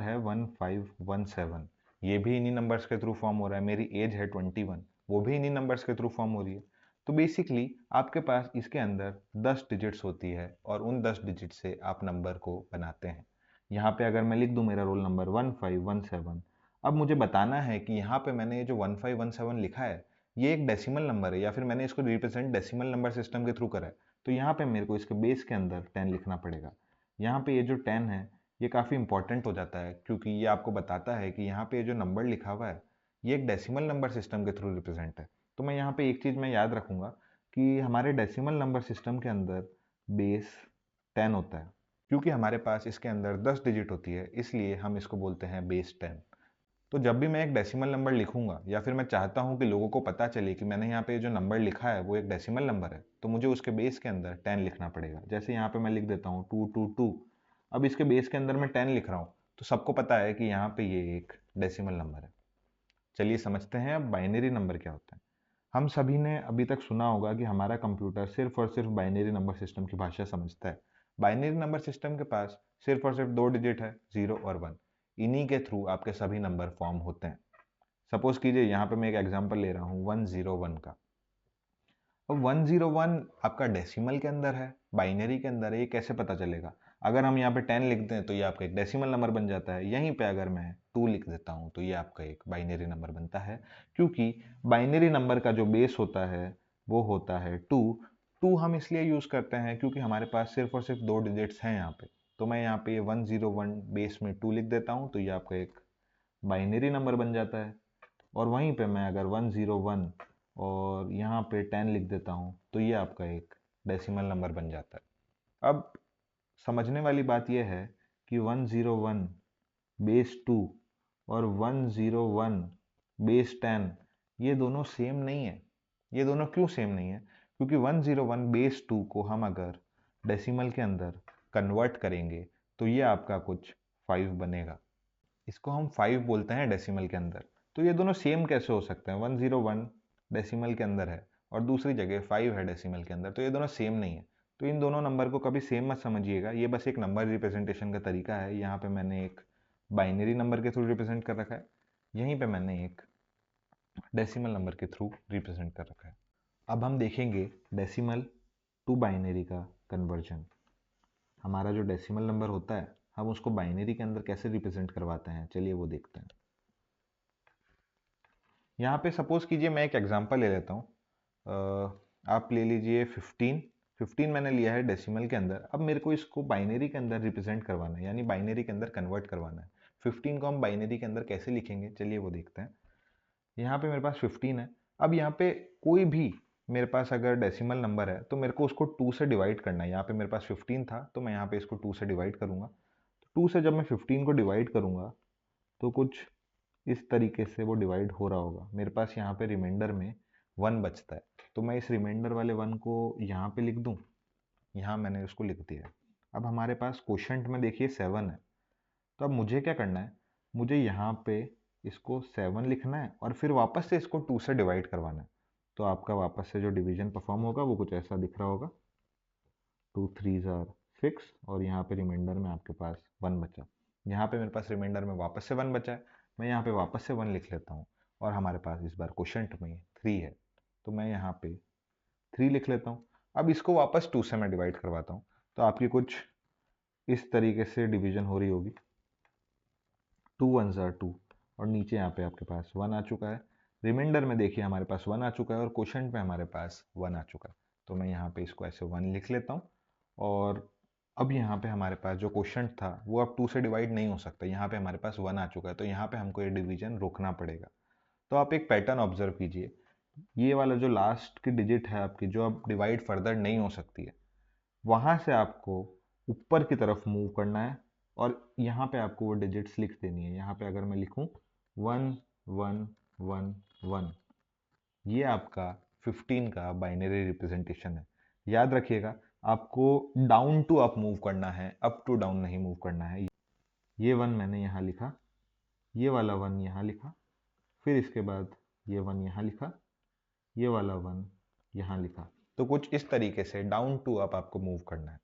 है 1517, ये भी इन्हीं नंबर्स के थ्रू फॉर्म हो रहा है। मेरी एज है 21, वो भी इन्हीं नंबर्स के थ्रू फॉर्म हो रही है। तो बेसिकली आपके पास इसके अंदर 10 डिजिट्स होती है और उन 10 डिजिट से आप नंबर को बनाते हैं। यहाँ पे अगर मैं लिख दूँ मेरा रोल नंबर 1517, अब मुझे बताना है कि यहाँ पे मैंने ये जो 1517 लिखा है ये एक डेसिमल नंबर है या फिर मैंने इसको रिप्रेजेंट डेसिमल नंबर सिस्टम के थ्रू करा है। तो यहाँ पे मेरे को इसके बेस के अंदर 10 लिखना पड़ेगा। यहाँ पे ये जो 10 है ये काफ़ी इंपॉर्टेंट हो जाता है क्योंकि ये आपको बताता है कि यहाँ पे जो नंबर लिखा हुआ है ये एक डेसिमल नंबर सिस्टम के थ्रू रिप्रेजेंट है। तो मैं यहाँ पे एक चीज़ मैं याद रखूँगा कि हमारे डेसिमल नंबर सिस्टम के अंदर बेस 10 होता है। क्योंकि हमारे पास इसके अंदर 10 डिजिट होती है इसलिए हम इसको बोलते हैं बेस 10। तो जब भी मैं एक डेसिमल नंबर लिखूंगा या फिर मैं चाहता हूं कि लोगों को पता चले कि मैंने यहाँ पे जो नंबर लिखा है वो एक डेसिमल नंबर है, तो मुझे उसके बेस के अंदर 10 लिखना पड़ेगा। जैसे यहाँ पे मैं लिख देता हूँ 222। अब इसके बेस के अंदर मैं 10 लिख रहा हूँ तो सबको पता है कि यहाँ पे ये एक डेसिमल नंबर है। चलिए समझते हैं अब बाइनरी नंबर क्या होता है। हम सभी ने अभी तक सुना होगा कि हमारा कंप्यूटर सिर्फ और सिर्फ बाइनरी नंबर सिस्टम की भाषा समझता है। बाइनरी नंबर सिस्टम के पास सिर्फ और सिर्फ दो डिजिट है, 0 और 1। इन्हीं के थ्रू आपके सभी नंबर फॉर्म होते हैं। सपोज कीजिए यहाँ पे मैं एक एग्जांपल ले रहा हूँ 101 का। अब 101 आपका डेसिमल के अंदर है, बाइनरी के अंदर है, ये कैसे पता चलेगा? अगर हम यहाँ पे 10 लिख दें तो ये आपका एक डेसिमल नंबर बन जाता है। यहीं पे अगर मैं 2 लिख देता हूँ तो ये आपका एक बाइनरी नंबर बनता है। क्योंकि बाइनरी नंबर का जो बेस होता है वो होता है 2। 2 हम इसलिए यूज़ करते हैं क्योंकि हमारे पास सिर्फ और सिर्फ दो डिजिट्स हैं यहाँ पे। तो मैं यहाँ पे ये 101 बेस में 2 लिख देता हूँ तो ये आपका एक बाइनरी नंबर बन जाता है। और वहीं पे मैं अगर 101 और यहाँ पे 10 लिख देता हूँ तो ये आपका एक डेसिमल नंबर बन जाता है। अब समझने वाली बात यह है कि 101 बेस 2 और 101 बेस 10 ये दोनों सेम नहीं है। ये दोनों क्यों सेम नहीं है? क्योंकि 101 बेस 2 को हम अगर डेसिमल के अंदर कन्वर्ट करेंगे तो ये आपका कुछ 5 बनेगा। इसको हम 5 बोलते हैं डेसिमल के अंदर। तो ये दोनों सेम कैसे हो सकते हैं? 101 डेसिमल के अंदर है और दूसरी जगह 5 है डेसिमल के अंदर, तो ये दोनों सेम नहीं है। तो इन दोनों नंबर को कभी सेम मत समझिएगा, ये बस एक नंबर रिप्रेजेंटेशन का तरीका है। यहाँ पे मैंने एक बाइनरी नंबर के थ्रू रिप्रेजेंट कर रखा है, यहीं पे मैंने एक डेसिमल नंबर के थ्रू रिप्रेजेंट कर रखा है। अब हम देखेंगे डेसिमल टू बाइनरी का कन्वर्जन। हमारा जो डेसिमल नंबर होता है हम उसको बाइनरी के अंदर कैसे रिप्रेजेंट करवाते हैं, चलिए वो देखते हैं। यहाँ पे सपोज कीजिए मैं एक एग्जांपल ले लेता हूँ। आप ले लीजिए 15। 15 मैंने लिया है डेसिमल के अंदर। अब मेरे को इसको बाइनरी के अंदर रिप्रेजेंट करवाना है, यानी बाइनरी के अंदर कन्वर्ट करवाना है। 15 को हम बाइनरी के अंदर कैसे लिखेंगे, चलिए वो देखते हैं। यहाँ पे मेरे पास 15 है। अब यहाँ पे कोई भी मेरे पास अगर डेसिमल नंबर है तो मेरे को उसको 2 से डिवाइड करना है। यहाँ पे मेरे पास 15 था तो मैं यहाँ पे इसको 2 से डिवाइड करूँगा। तो 2 से जब मैं 15 को डिवाइड करूँगा तो कुछ इस तरीके से वो डिवाइड हो रहा होगा। मेरे पास यहाँ पे रिमाइंडर में 1 बचता है, तो मैं इस रिमाइंडर वाले 1 को यहाँ पे लिख दूँ। यहाँ मैंने उसको लिख दिया है। अब हमारे पास क्वोशंट में देखिए 7 है। तो अब मुझे क्या करना है, मुझे यहाँ पे इसको 7 लिखना है और फिर वापस से इसको 2 से डिवाइड करवाना है। तो आपका वापस से जो डिवीजन परफॉर्म होगा वो कुछ ऐसा दिख रहा होगा, 2 3s आर 6 और यहाँ पे रिमाइंडर में आपके पास 1 बचा। यहाँ पे मेरे पास रिमाइंडर में वापस से 1 बचा है, मैं यहाँ पे वापस से 1 लिख लेता हूँ। और हमारे पास इस बार क्वोशंट में 3 है तो मैं यहाँ पे 3 लिख लेता हूँ। अब इसको वापस 2 से मैं डिवाइड करवाता हूँ तो आपकी कुछ इस तरीके से डिवीजन हो रही होगी, 2 1s आर 2 और नीचे यहाँ पे आपके पास 1 आ चुका है। रिमाइंडर में देखिए हमारे पास 1 आ चुका है और क्वोशंट में हमारे पास 1 आ चुका है। तो मैं यहाँ पे इसको ऐसे 1 लिख लेता हूँ और अब यहाँ पे हमारे पास जो क्वोशंट था वो अब 2 से डिवाइड नहीं हो सकता, यहाँ पे हमारे पास 1 आ चुका है, तो यहाँ पे हमको ये डिवीजन रोकना पड़ेगा। तो आप एक पैटर्न ऑब्जर्व कीजिए, ये वाला जो लास्ट की डिजिट है आपकी, जो अब डिवाइड फर्दर नहीं हो सकती है, वहाँ से आपको ऊपर की तरफ मूव करना है और यहाँ पे आपको वो डिजिट्स लिख देनी है। यहाँ पे अगर मैं लिखूँ 1 1 1 1, ये आपका 15 का बाइनरी रिप्रेजेंटेशन है। याद रखिएगा, आपको डाउन टू अप मूव करना है, अप टू डाउन नहीं मूव करना है। ये 1 मैंने यहाँ लिखा, ये वाला 1 यहाँ लिखा, फिर इसके बाद ये 1 यहाँ लिखा, ये वाला 1 यहाँ लिखा। तो कुछ इस तरीके से डाउन टू अप आपको मूव करना है।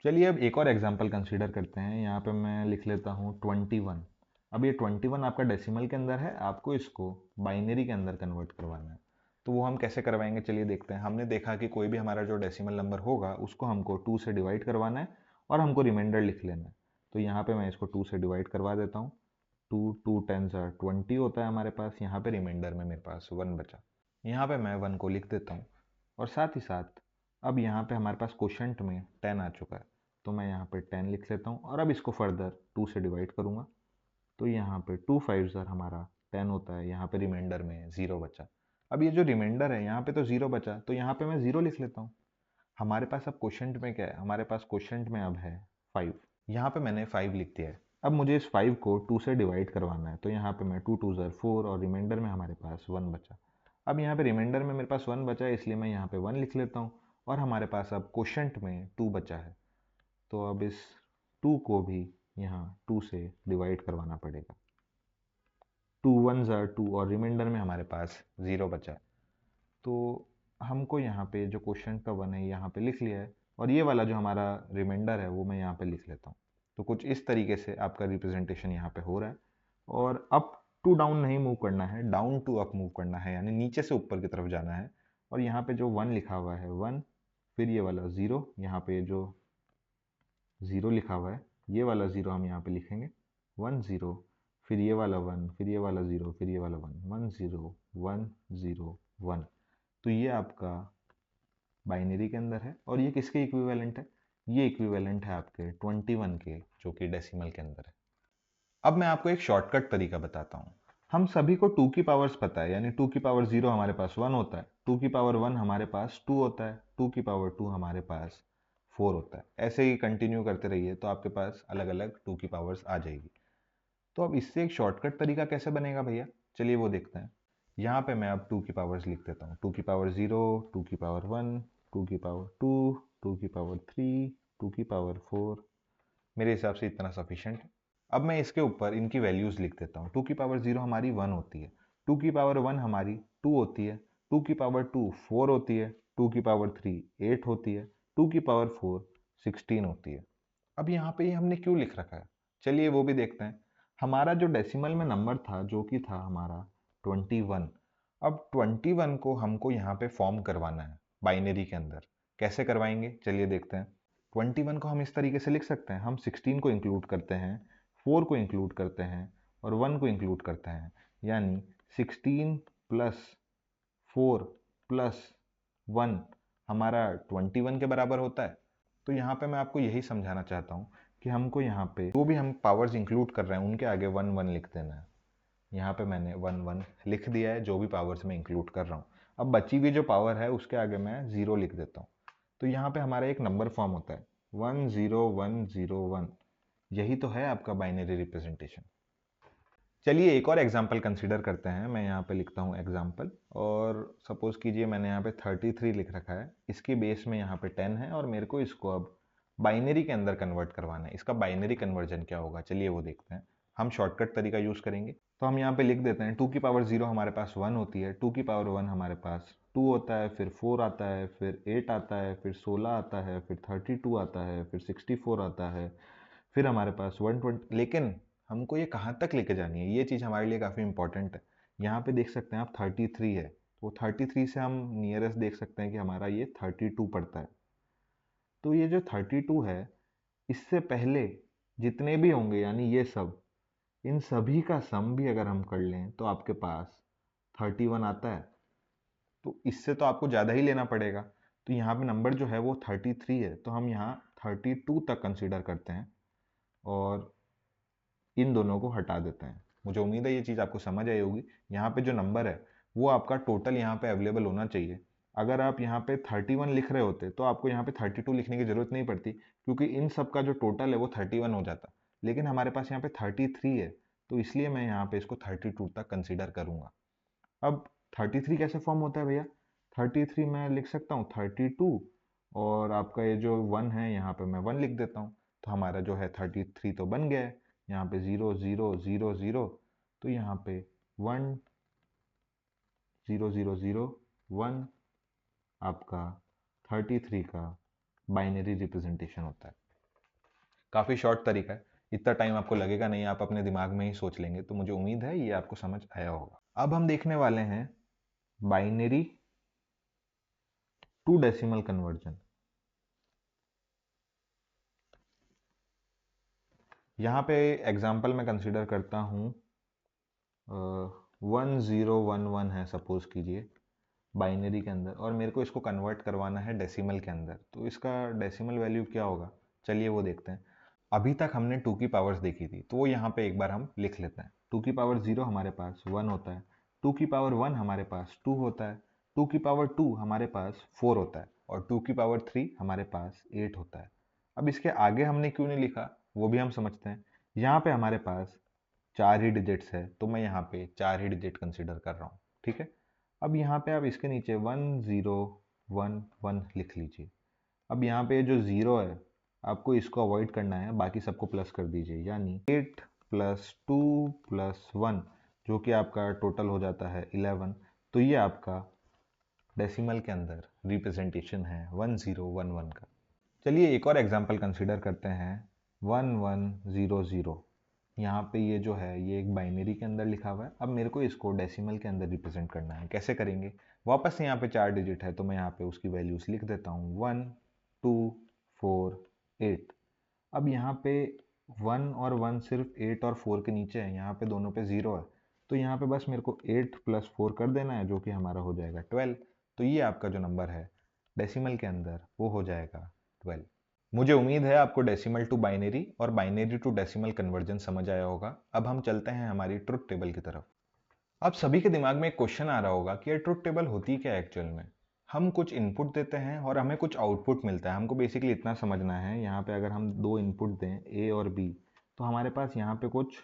चलिए अब एक और एग्जांपल कंसीडर करते हैं। यहाँ पे मैं लिख लेता हूँ 21। अब ये 21 आपका डेसिमल के अंदर है, आपको इसको बाइनरी के अंदर कन्वर्ट करवाना है। तो वो हम कैसे करवाएंगे, चलिए देखते हैं। हमने देखा कि कोई भी हमारा जो डेसिमल नंबर होगा उसको हमको 2 से डिवाइड करवाना है और हमको रिमाइंडर लिख लेना है। तो यहाँ पे मैं इसको 2 से डिवाइड करवा देता हूँ। 2 10 20 होता है हमारे पास। यहाँ पे रिमाइंडर में मेरे पास 1 बचा, यहाँ पे मैं 1 को लिख देता हूँ। और साथ ही साथ अब यहाँ पे हमारे पास क्वोशंट में 10 आ चुका है, तो मैं यहाँ पे 10 लिख लेता हूँ और अब इसको फर्दर 2 से डिवाइड करूँगा। तो यहाँ पे 2 5 हमारा 10 होता है, यहाँ पे रिमाइंडर में 0 बचा। अब ये जो रिमाइंडर है यहाँ पे तो 0 बचा, तो यहाँ पे मैं 0 लिख लेता हूँ। हमारे पास अब क्वोशंट में क्या है, हमारे पास क्वोशंट में अब है 5। यहाँ पे मैंने 5 लिख दिया है। अब मुझे इस 5 को 2 से डिवाइड करवाना है, तो यहाँ पे मैं 2 2 4 और रिमाइंडर में हमारे पास 1 बचा। अब यहाँ पे रिमाइंडर में मेरे पास 1 बचा है, इसलिए मैं यहाँ पे 1 लिख लेता हूँ और हमारे पास अब क्वोशंट में 2 बचा है। तो अब इस 2 को भी यहाँ 2 से डिवाइड करवाना पड़ेगा। 2 1 2 और रिमाइंडर में हमारे पास 0 बचा है। तो हमको यहाँ पे जो क्वेश्चन का 1 है यहाँ पे लिख लिया है और ये वाला जो हमारा रिमाइंडर है वो मैं यहाँ पे लिख लेता हूँ। तो कुछ इस तरीके से आपका रिप्रेजेंटेशन यहाँ पे हो रहा है। और अप टू डाउन नहीं मूव करना है, डाउन टू अप मूव करना है, यानी नीचे से ऊपर की तरफ जाना है। और यहाँ पे जो 1 लिखा हुआ है 1, फिर ये वाला 0, यहाँ पे जो 0 लिखा हुआ है ये वाला 0 हम यहाँ पे लिखेंगे 1 0, फिर ये वाला 1, फिर ये वाला 0, फिर ये वाला 1 1 0 1 0 1। तो ये आपका बाइनरी के अंदर है और ये किसके इक्विवेलेंट है, ये इक्विवेलेंट है आपके 21 के, जो कि डेसिमल के अंदर है। अब मैं आपको एक शॉर्टकट तरीका बताता हूँ। हम सभी को 2 की पावर्स पता है, यानी 2 की पावर 0 हमारे पास 1 होता है, 2 की पावर 1 हमारे पास 2 होता है, 2 की पावर 2 हमारे पास 4 होता है। ऐसे ही कंटिन्यू करते रहिए तो आपके पास अलग अलग 2 की पावर्स आ जाएगी। तो अब इससे एक शॉर्टकट तरीका कैसे बनेगा भैया, चलिए वो देखते हैं। यहाँ पे मैं अब 2 की पावर्स लिख देता हूँ। 2 की पावर 0, 2 की पावर 1, 2 की पावर 2, 2 की पावर 3, 2 की पावर 4। मेरे हिसाब से इतना सफिशिएंट है। अब मैं इसके ऊपर इनकी वैल्यूज लिख देता हूँ। 2 की पावर 0 हमारी 1 होती है, 2 की पावर 1 हमारी 2 होती है, 2 की पावर 2 4 होती है, 2 की पावर 3 8 होती है, 2 की पावर 4 16 होती है। अब यहाँ पे ये हमने क्यों लिख रखा है, चलिए वो भी देखते हैं। हमारा जो डेसिमल में नंबर था जो कि था हमारा 21, अब 21 को हमको यहाँ पे फॉर्म करवाना है बाइनरी के अंदर। कैसे करवाएंगे चलिए देखते हैं। 21 को हम इस तरीके से लिख सकते हैं, हम 16 को इंक्लूड करते हैं, 4 को इंक्लूड करते हैं और 1 को इंक्लूड करते हैं, यानी 16 प्लस 4 प्लस 1 हमारा 21 के बराबर होता है। तो यहाँ पे मैं आपको यही समझाना चाहता हूँ कि हमको यहाँ पे जो भी हम पावर्स इंक्लूड कर रहे हैं उनके आगे 1 1 लिख देना है। यहाँ पे मैंने 1 1 लिख दिया है जो भी पावर्स मैं इंक्लूड कर रहा हूँ। अब बची हुई जो पावर है उसके आगे मैं 0 लिख देता हूँ। तो यहाँ पे हमारा एक नंबर फॉर्म होता है 1 0 1 0 1। यही तो है आपका बाइनरी रिप्रेजेंटेशन। चलिए एक और एग्जाम्पल कंसीडर करते हैं। मैं यहाँ पे लिखता हूँ एग्जाम्पल, और सपोज कीजिए मैंने यहाँ पे 33 लिख रखा है, इसकी बेस में यहाँ पे 10 है और मेरे को इसको अब बाइनरी के अंदर कन्वर्ट करवाना है। इसका बाइनरी कन्वर्जन क्या होगा चलिए वो देखते हैं। हम शॉर्टकट तरीका यूज करेंगे, तो हम यहाँ पे लिख देते हैं 2 की पावर 0 हमारे पास 1 होती है, 2 की पावर 1 हमारे पास 2 होता है, फिर 4 आता है, फिर 8 आता है, फिर 16 आता है, फिर 32 आता है, फिर 64 आता है, फिर हमारे पास 120। लेकिन हमको ये कहाँ तक लेके जानी है, ये चीज़ हमारे लिए काफ़ी इंपॉर्टेंट है। यहाँ पे देख सकते हैं आप 33 है, तो 33 से हम नियरेस्ट देख सकते हैं कि हमारा ये 32 पड़ता है। तो ये जो 32 है इससे पहले जितने भी होंगे, यानी ये सब, इन सभी का सम भी अगर हम कर लें तो आपके पास 31 आता है। तो इससे तो आपको ज़्यादा ही लेना पड़ेगा। तो यहाँ पे नंबर जो है वो 33 है, तो हम यहाँ 32 तक कंसीडर करते हैं और इन दोनों को हटा देते हैं। मुझे उम्मीद है ये चीज़ आपको समझ आई होगी। यहाँ पे जो नंबर है वो आपका टोटल यहाँ पे अवेलेबल होना चाहिए। अगर आप यहाँ पे 31 लिख रहे होते तो आपको यहाँ पे 32 लिखने की जरूरत नहीं पड़ती, क्योंकि इन सब का जो टोटल है वो 31 हो जाता। लेकिन हमारे पास यहाँ पे 33 है, तो इसलिए मैं यहाँ पे इसको 32 तक कंसिडर करूंगा। अब 33 कैसे फॉर्म होता है भैया? 33 मैं लिख सकता हूँ 32, और आपका ये जो 1 है यहाँ पे मैं 1 लिख देता हूँ, तो हमारा जो है 33 तो बन गया है। यहाँ पे 0 0 0 0, तो यहाँ पे 1 0 0 0 1 आपका 33 का बाइनरी रिप्रेजेंटेशन होता है। काफ़ी शॉर्ट तरीका है, इतना टाइम आपको लगेगा नहीं, आप अपने दिमाग में ही सोच लेंगे। तो मुझे उम्मीद है ये आपको समझ आया होगा। अब हम देखने वाले हैं बाइनरी टू डेसिमल कन्वर्जन। यहाँ पे एग्जाम्पल मैं कंसिडर करता हूँ 1011 है सपोज कीजिए बाइनरी के अंदर, और मेरे को इसको कन्वर्ट करवाना है डेसिमल के अंदर। तो इसका डेसिमल वैल्यू क्या होगा, चलिए वो देखते हैं। अभी तक हमने 2 की पावर्स देखी थी, तो वो यहाँ पे एक बार हम लिख लेते हैं। 2 की पावर 0 हमारे पास 1 होता है, 2 की पावर 1 हमारे पास 2 होता है, 2 की पावर 2 हमारे पास 4 होता है, और 2 की पावर 3 हमारे पास 8 होता है। अब इसके आगे हमने क्यों नहीं लिखा वो भी हम समझते हैं। यहाँ पे हमारे पास 4 ही डिजिट्स है, तो मैं यहाँ पे 4 ही डिजिट कंसिडर कर रहा हूँ, ठीक है। अब यहाँ पे आप इसके नीचे 1 0 1 1 लिख लीजिए। अब यहाँ पे जो 0 है आपको इसको अवॉइड करना है, बाकी सबको प्लस कर दीजिए, यानी 8 प्लस 2 प्लस 1, जो कि आपका टोटल हो जाता है 11। तो ये आपका डेसिमल के अंदर रिप्रेजेंटेशन है 1011 का। चलिए एक और एग्जांपल कंसीडर करते हैं 1100। यहाँ पे ये जो है ये एक बाइनरी के अंदर लिखा हुआ है। अब मेरे को इसको डेसिमल के अंदर रिप्रेजेंट करना है, कैसे करेंगे? वापस से यहाँ पे 4 डिजिट है, तो मैं यहाँ पे उसकी वैल्यूज लिख देता हूँ 1 2 4 8। अब यहाँ पे 1 और 1 सिर्फ 8 और 4 के नीचे है, यहाँ पे दोनों पे 0 है, तो यहाँ पे बस मेरे को 8 प्लस 4 कर देना है, जो कि हमारा हो जाएगा 12। तो ये आपका जो नंबर है डेसिमल के अंदर वो हो जाएगा 12। मुझे उम्मीद है आपको डेसिमल टू बाइनरी और बाइनरी टू डेसिमल कन्वर्जन समझ आया होगा। अब हम चलते हैं हमारी ट्रुथ टेबल की तरफ। अब सभी के दिमाग में एक क्वेश्चन आ रहा होगा कि ये ट्रुथ टेबल होती क्या है एक्चुअल में। हम कुछ इनपुट देते हैं और हमें कुछ आउटपुट मिलता है। हमको बेसिकली इतना समझना है, यहाँ पे अगर हम दो इनपुट दें ए और बी, तो हमारे पास यहाँ पे कुछ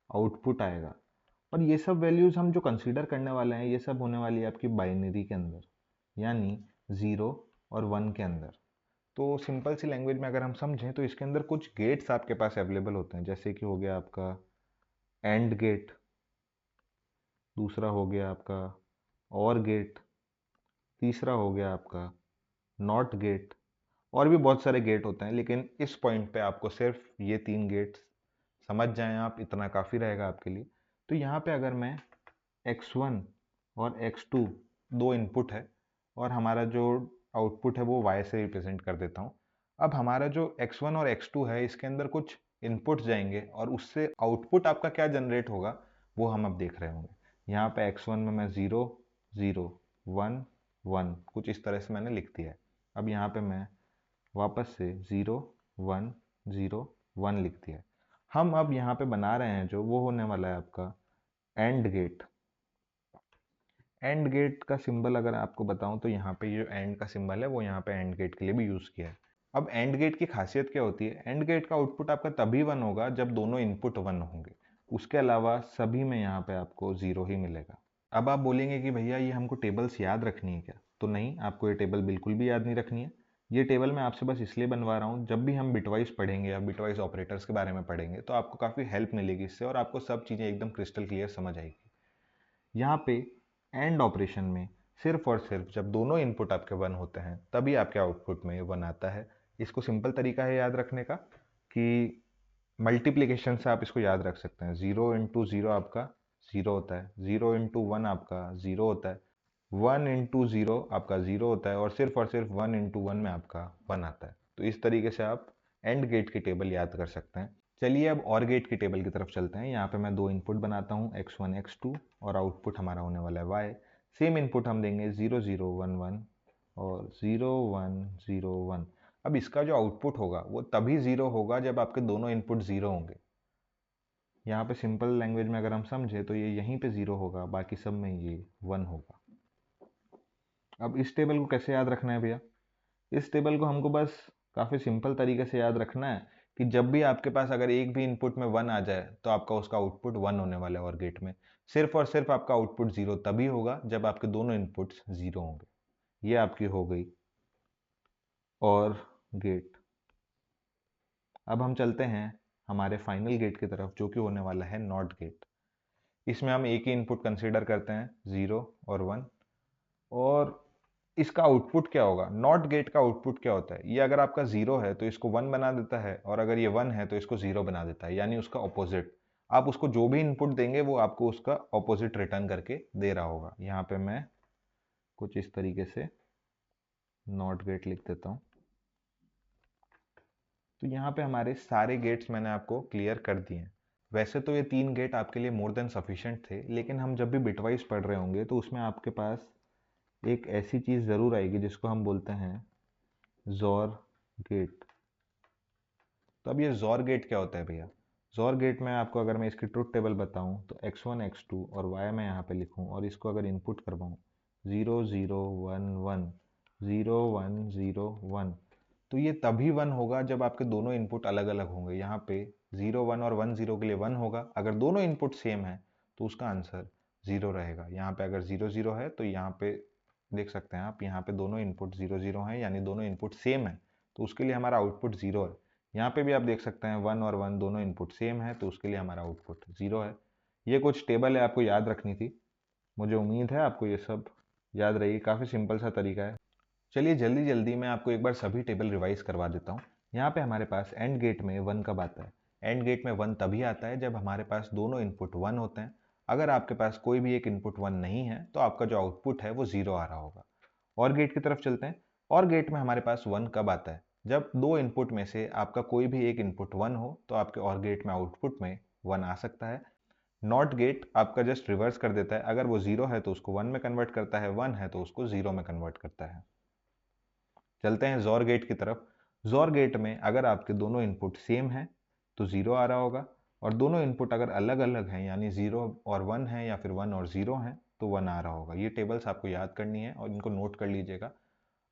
आउटपुट आएगा, और ये सब वैल्यूज हम जो कंसीडर करने वाले हैं ये सब होने वाली है आपकी बाइनरी के अंदर, यानी 0 और 1 के अंदर। तो सिंपल सी लैंग्वेज में अगर हम समझें तो इसके अंदर कुछ गेट्स आपके पास अवेलेबल होते हैं, जैसे कि हो गया आपका एंड गेट, दूसरा हो गया आपका और गेट, तीसरा हो गया आपका नॉट गेट, और भी बहुत सारे गेट होते हैं। लेकिन इस पॉइंट पे आपको सिर्फ ये 3 गेट्स समझ जाएं आप, इतना काफ़ी रहेगा आपके लिए। तो यहाँ पे अगर मैं x1 और x2 दो इनपुट है और हमारा जो आउटपुट है वो y से रिप्रेजेंट कर देता हूँ। अब हमारा जो x1 और x2 है इसके अंदर कुछ इनपुट जाएंगे और उससे आउटपुट आपका क्या जनरेट होगा वो हम अब देख रहे होंगे। यहाँ पे x1 में मैं 0 0 1 1 कुछ इस तरह से मैंने लिख दिया है। अब यहाँ पे मैं वापस से 0 1 0 1 लिख दिया है। हम अब यहाँ पे बना रहे हैं जो वो होने वाला है आपका एंड गेट। एंड गेट का सिंबल अगर आपको बताऊं तो यहाँ पे ये जो एंड का सिंबल है वो यहाँ पे एंड गेट के लिए भी यूज़ किया है। अब एंड गेट की खासियत क्या होती है? एंड गेट का आउटपुट आपका तभी 1 होगा जब दोनों इनपुट 1 होंगे, उसके अलावा सभी में यहाँ पे आपको 0 ही मिलेगा। अब आप बोलेंगे कि भैया ये हमको टेबल्स याद रखनी है क्या? तो नहीं, आपको ये टेबल बिल्कुल भी याद नहीं रखनी है। ये टेबल मैं आपसे बस इसलिए बनवा रहा हूँ, जब भी हम बिटवाइज पढ़ेंगे या बिटवाइज ऑपरेटर्स के बारे में पढ़ेंगे तो आपको काफ़ी हेल्प मिलेगी इससे, और आपको सब चीज़ें एकदम क्रिस्टल क्लियर समझ आएगी। यहाँ पे एंड ऑपरेशन में सिर्फ और सिर्फ जब दोनों इनपुट आपके 1 होते हैं तभी आपके आउटपुट में 1 आता है। इसको सिंपल तरीका है याद रखने का कि मल्टीप्लिकेशन से आप इसको याद रख सकते हैं। 0 इंटू 0 आपका 0 होता है, 0 इंटू 1 आपका 0 होता है, 1 इंटू 0 आपका 0 होता है, और सिर्फ 1 इंटू 1 में आपका 1 आता है। तो इस तरीके से आप एंड गेट की टेबल याद कर सकते हैं। चलिए अब और गेट की टेबल की तरफ चलते हैं। यहाँ पे मैं दो इनपुट बनाता हूँ x1 x2, और आउटपुट हमारा होने वाला है y। सेम इनपुट हम देंगे 0 0 1 1 और 0 1 0 1। अब इसका जो आउटपुट होगा वो तभी ज़ीरो होगा जब आपके दोनों इनपुट ज़ीरो होंगे। यहाँ पे सिंपल लैंग्वेज में अगर हम समझे तो ये यहीं पे ज़ीरो होगा, बाकी सब में ये 1 होगा। अब इस टेबल को कैसे याद रखना है भैया? इस टेबल को हमको बस काफ़ी सिंपल तरीके से याद रखना है कि जब भी आपके पास अगर एक भी इनपुट में 1 आ जाए तो आपका उसका आउटपुट 1 होने वाला है और गेट में। सिर्फ और सिर्फ आपका आउटपुट 0 तभी होगा जब आपके दोनों इनपुट्स 0 होंगे। ये आपकी हो गई और गेट। अब हम चलते हैं हमारे फाइनल गेट की तरफ, जो कि होने वाला है नॉट गेट। इसमें हम एक ही इनपुट कंसीडर करते हैं 0 और 1। और इसका आउटपुट क्या होगा? नॉट गेट का आउटपुट क्या होता है? ये अगर आपका 0 है तो इसको 1 बना देता है, और अगर ये 1 है तो इसको 0 बना देता है, यानी उसका ऑपोजिट। आप उसको जो भी इनपुट देंगे वो आपको उसका ऑपोजिट रिटर्न करके दे रहा होगा। यहाँ पे मैं कुछ इस तरीके से नॉट गेट लिख देता हूँ। तो यहाँ पे हमारे सारे गेट्स मैंने आपको क्लियर कर दिए हैं। वैसे तो ये 3 गेट आपके लिए मोर देन सफिशिएंट थे, लेकिन हम जब भी बिटवाइज पढ़ रहे होंगे तो उसमें आपके पास एक ऐसी चीज़ ज़रूर आएगी जिसको हम बोलते हैं जोर गेट। तो अब ये जोर गेट क्या होता है भैया? जोर गेट में आपको अगर मैं इसकी ट्रुथ टेबल बताऊं तो x1 x2 और y मैं यहाँ पे लिखूं और इसको अगर इनपुट करवाऊं 0 0 1 1 0 1 0 1, तो ये तभी 1 होगा जब आपके दोनों इनपुट अलग अलग होंगे। यहाँ पे 0 1 और 1 0 के लिए 1 होगा। अगर दोनों इनपुट सेम है तो उसका आंसर 0 रहेगा। यहाँ पे अगर 0 0 है तो यहाँ पे देख सकते हैं आप, यहाँ पे दोनों इनपुट 0 0 है, यानी दोनों इनपुट सेम है, तो उसके लिए हमारा आउटपुट 0 है। यहाँ पे भी आप देख सकते हैं 1 और 1 दोनों इनपुट सेम है, तो उसके लिए हमारा आउटपुट 0 है। ये कुछ टेबल है, आपको याद रखनी थी। मुझे उम्मीद है आपको ये सब याद रहेगी। काफ़ी सिंपल सा तरीका है। चलिए जल्दी जल्दी मैं आपको एक बार सभी टेबल रिवाइज करवा देता हूँ। यहाँ पे हमारे पास एंड गेट में 1 कब आता है? एंड गेट में 1 तभी आता है जब हमारे पास दोनों इनपुट 1 होते हैं। अगर आपके पास कोई भी एक इनपुट 1 नहीं है तो आपका जो आउटपुट है वो 0 आ रहा होगा। और गेट की तरफ चलते हैं। और गेट में हमारे पास 1 कब आता है? जब दो इनपुट में से आपका कोई भी एक इनपुट 1 हो तो आपके और गेट में आउटपुट में 1 आ सकता है। नॉट गेट आपका जस्ट रिवर्स कर देता है। अगर वो 0 है तो उसको 1 में कन्वर्ट करता है, 1 है तो उसको 0 में कन्वर्ट करता है। चलते हैं जोर गेट की तरफ। जोर गेट में अगर आपके दोनों इनपुट सेम हैं तो 0 आ रहा होगा, और दोनों इनपुट अगर अलग अलग हैं यानी 0 और 1 है या फिर 1 और 0 हैं तो 1 आ रहा होगा। ये टेबल्स आपको याद करनी है और इनको नोट कर लीजिएगा।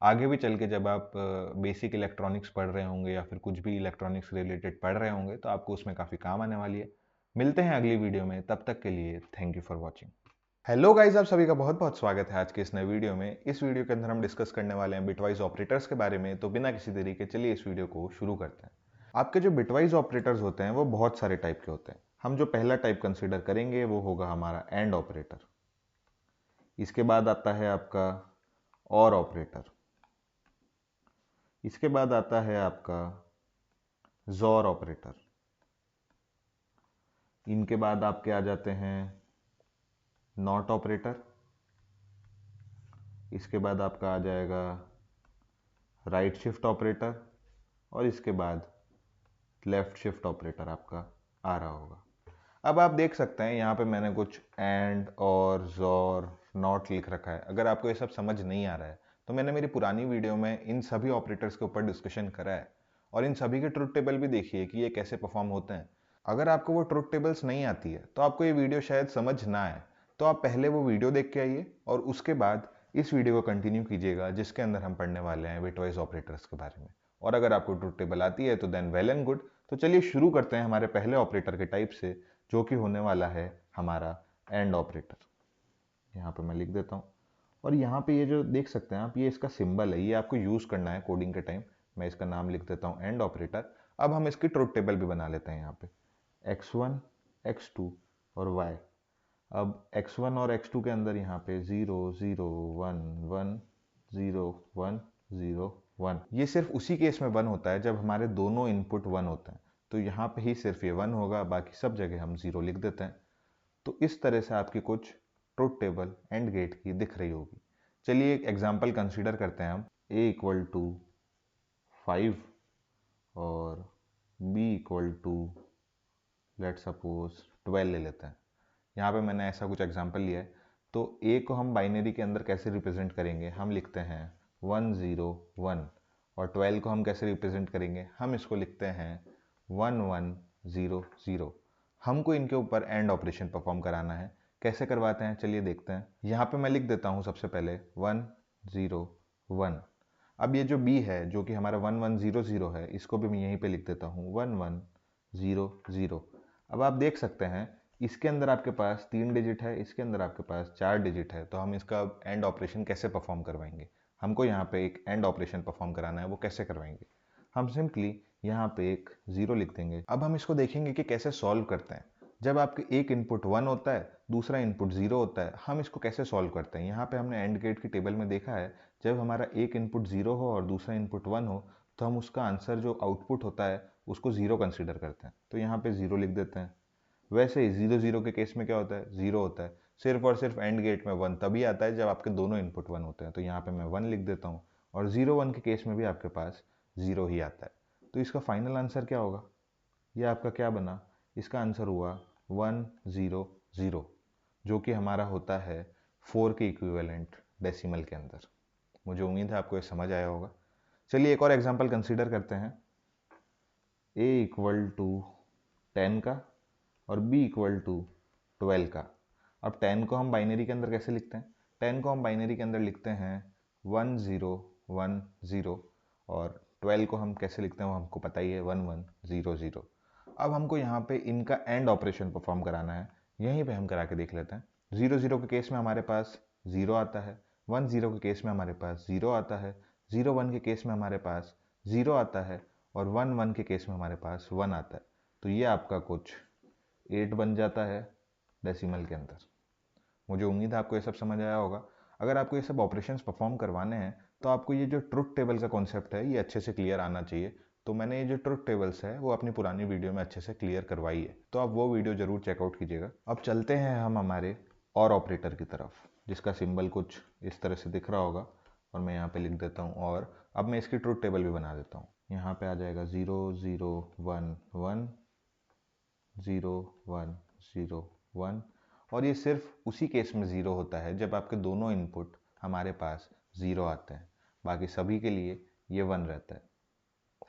आगे भी चल के जब आप बेसिक इलेक्ट्रॉनिक्स पढ़ रहे होंगे या फिर कुछ भी इलेक्ट्रॉनिक्स रिलेटेड पढ़ रहे होंगे तो आपको उसमें काफ़ी काम आने वाली है। मिलते हैं अगली वीडियो में, तब तक के लिए thank you for watching. Hello guys, आप सभी का बहुत बहुत स्वागत है आज के इस नए वीडियो में। इस वीडियो के अंदर हम डिस्कस करने वाले हैं बिटवाइज ऑपरेटर्स के बारे में। तो बिना किसी देरी के चलिए इस वीडियो को शुरू करते हैं। आपके जो बिटवाइज ऑपरेटर्स होते हैं वो बहुत सारे टाइप के होते हैं। हम जो पहला टाइप कंसीडर करेंगे वो होगा हमारा एंड ऑपरेटर। इसके बाद आता है आपका और ऑपरेटर। इसके बाद आता है आपका जोर ऑपरेटर। इनके बाद आपके आ जाते हैं नॉट ऑपरेटर। इसके बाद आपका आ जाएगा राइट शिफ्ट ऑपरेटर, और इसके बाद लेफ्ट शिफ्ट ऑपरेटर आपका आ रहा होगा। अब आप देख सकते हैं यहाँ पे मैंने कुछ एंड और जोर नॉट लिख रखा है। अगर आपको ये सब समझ नहीं आ रहा है तो मैंने मेरी पुरानी वीडियो में इन सभी ऑपरेटर्स के ऊपर डिस्कशन करा है, और इन सभी के ट्रुथ टेबल भी देखिए कि ये कैसे परफॉर्म होते हैं। अगर आपको वो ट्रुथ टेबल्स नहीं आती है तो आपको ये वीडियो शायद समझ ना आए, तो आप पहले वो वीडियो देख के आइए और उसके बाद इस वीडियो को कंटिन्यू कीजिएगा, जिसके अंदर हम पढ़ने वाले हैं बिटवाइज ऑपरेटर्स के बारे में। और अगर आपको ट्रुथ टेबल आती है तो देन वेल एंड गुड। तो चलिए शुरू करते हैं हमारे पहले ऑपरेटर के टाइप से, जो कि होने वाला है हमारा एंड ऑपरेटर। यहाँ पे मैं लिख देता हूँ, और यहाँ पे ये जो देख सकते हैं आप, ये इसका सिंबल है, ये आपको यूज़ करना है कोडिंग के टाइम। मैं इसका नाम लिख देता हूँ एंड ऑपरेटर। अब हम इसकी ट्रुथ टेबल भी बना लेते हैं यहाँ पे x1 x2 और y। अब x1 और x2 के अंदर यहाँ पे 0 0 1 1 0 1 0 1। ये सिर्फ उसी केस में 1 होता है जब हमारे दोनों इनपुट 1 होते हैं, तो यहाँ पे ही सिर्फ ये 1 होगा, बाकी सब जगह हम 0 लिख देते हैं। तो इस तरह से आपकी कुछ ट्रुथ टेबल एंड गेट की दिख रही होगी। चलिए एक एग्जांपल कंसीडर करते हैं हम। a इक्वल टू 5 और b equal to let suppose 12 ले लेते हैं। यहाँ पे मैंने ऐसा कुछ एग्जांपल लिया है। तो a को हम बाइनरी के अंदर कैसे रिप्रेजेंट करेंगे? हम लिखते हैं 1 0 1, और 12 को हम कैसे रिप्रेजेंट करेंगे, हम इसको लिखते हैं 1 1 0 0। हमको इनके ऊपर एंड ऑपरेशन परफॉर्म कराना है। कैसे करवाते हैं चलिए देखते हैं। यहाँ पे मैं लिख देता हूँ सबसे पहले 1 0 1। अब ये जो b है जो कि हमारा 1 1 0 0 है, इसको भी मैं यहीं पे लिख देता हूँ 1 1 0 0। अब आप देख सकते हैं इसके अंदर आपके पास 3 डिजिट है, इसके अंदर आपके पास 4 डिजिट है, तो हम इसका एंड ऑपरेशन कैसे परफॉर्म करवाएंगे। हमको यहाँ पे एक एंड ऑपरेशन परफॉर्म कराना है, वो कैसे करवाएंगे। हम सिंपली यहाँ पे एक 0 लिख देंगे। अब हम इसको देखेंगे कि कैसे सॉल्व करते हैं। जब आपके एक इनपुट 1 होता है, दूसरा इनपुट 0 होता है, हम इसको कैसे सॉल्व करते हैं। यहाँ पे हमने एंड गेट की टेबल में देखा है, जब हमारा एक इनपुट 0 हो और दूसरा इनपुट 1 हो, तो हम उसका आंसर जो आउटपुट होता है उसको 0 कंसिडर करते हैं, तो यहाँ पे 0 लिख देते हैं। वैसे ही 0 0 के केस में क्या होता है, 0 होता है। सिर्फ और सिर्फ एंड गेट में 1 तभी आता है जब आपके दोनों इनपुट 1 होते हैं, तो यहाँ पे मैं 1 लिख देता हूँ। और 0 1 के केस में भी आपके पास 0 ही आता है। तो इसका फाइनल आंसर क्या होगा, ये आपका क्या बना, इसका आंसर हुआ 1 0 0, जो कि हमारा होता है 4 के इक्विवेलेंट डेसिमल के अंदर। मुझे उम्मीद है आपको ये समझ आया होगा। चलिए एक और एग्जांपल कंसीडर करते हैं। a इक्वल टू 10 का और b इक्वल टू 12 का। अब 10 को हम बाइनरी के अंदर कैसे लिखते हैं, 10 को हम बाइनरी के अंदर लिखते हैं 1 0 1 0, और 12 को हम कैसे लिखते हैं वो हमको पता ही है, 1 1 0 0। अब हमको यहाँ पे इनका एंड ऑपरेशन परफॉर्म कराना है, यहीं पे हम करा के देख लेते हैं। 0 0 के केस में हमारे पास 0 आता है, 1 0 के केस में हमारे पास 0 आता है, 0 1 के केस में हमारे पास 0 आता है, और 1 1 के केस में हमारे पास 1 आता है। तो ये आपका कुछ 8 बन जाता है डेसिमल के अंदर। मुझे उम्मीद है आपको ये सब समझ आया होगा। अगर आपको ये सब ऑपरेशंस परफॉर्म करवाने हैं तो आपको ये जो ट्रुथ टेबल का कॉन्सेप्ट है ये अच्छे से क्लियर आना चाहिए। तो मैंने ये जो ट्रुथ टेबल्स है वो अपनी पुरानी वीडियो में अच्छे से क्लियर करवाई है, तो आप वो वीडियो जरूर चेकआउट कीजिएगा। अब चलते हैं हम हमारे और ऑपरेटर की तरफ, जिसका सिंबल कुछ इस तरह से दिख रहा होगा, और मैं यहाँ पे लिख देता हूँ। और अब मैं इसकी ट्रुथ टेबल भी बना देता हूँ। यहाँ पे आ जाएगा 0 0 1 1 0 1 0 1, और ये सिर्फ उसी केस में 0 होता है जब आपके दोनों इनपुट हमारे पास 0 आते हैं, बाकी सभी के लिए ये 1 रहता है।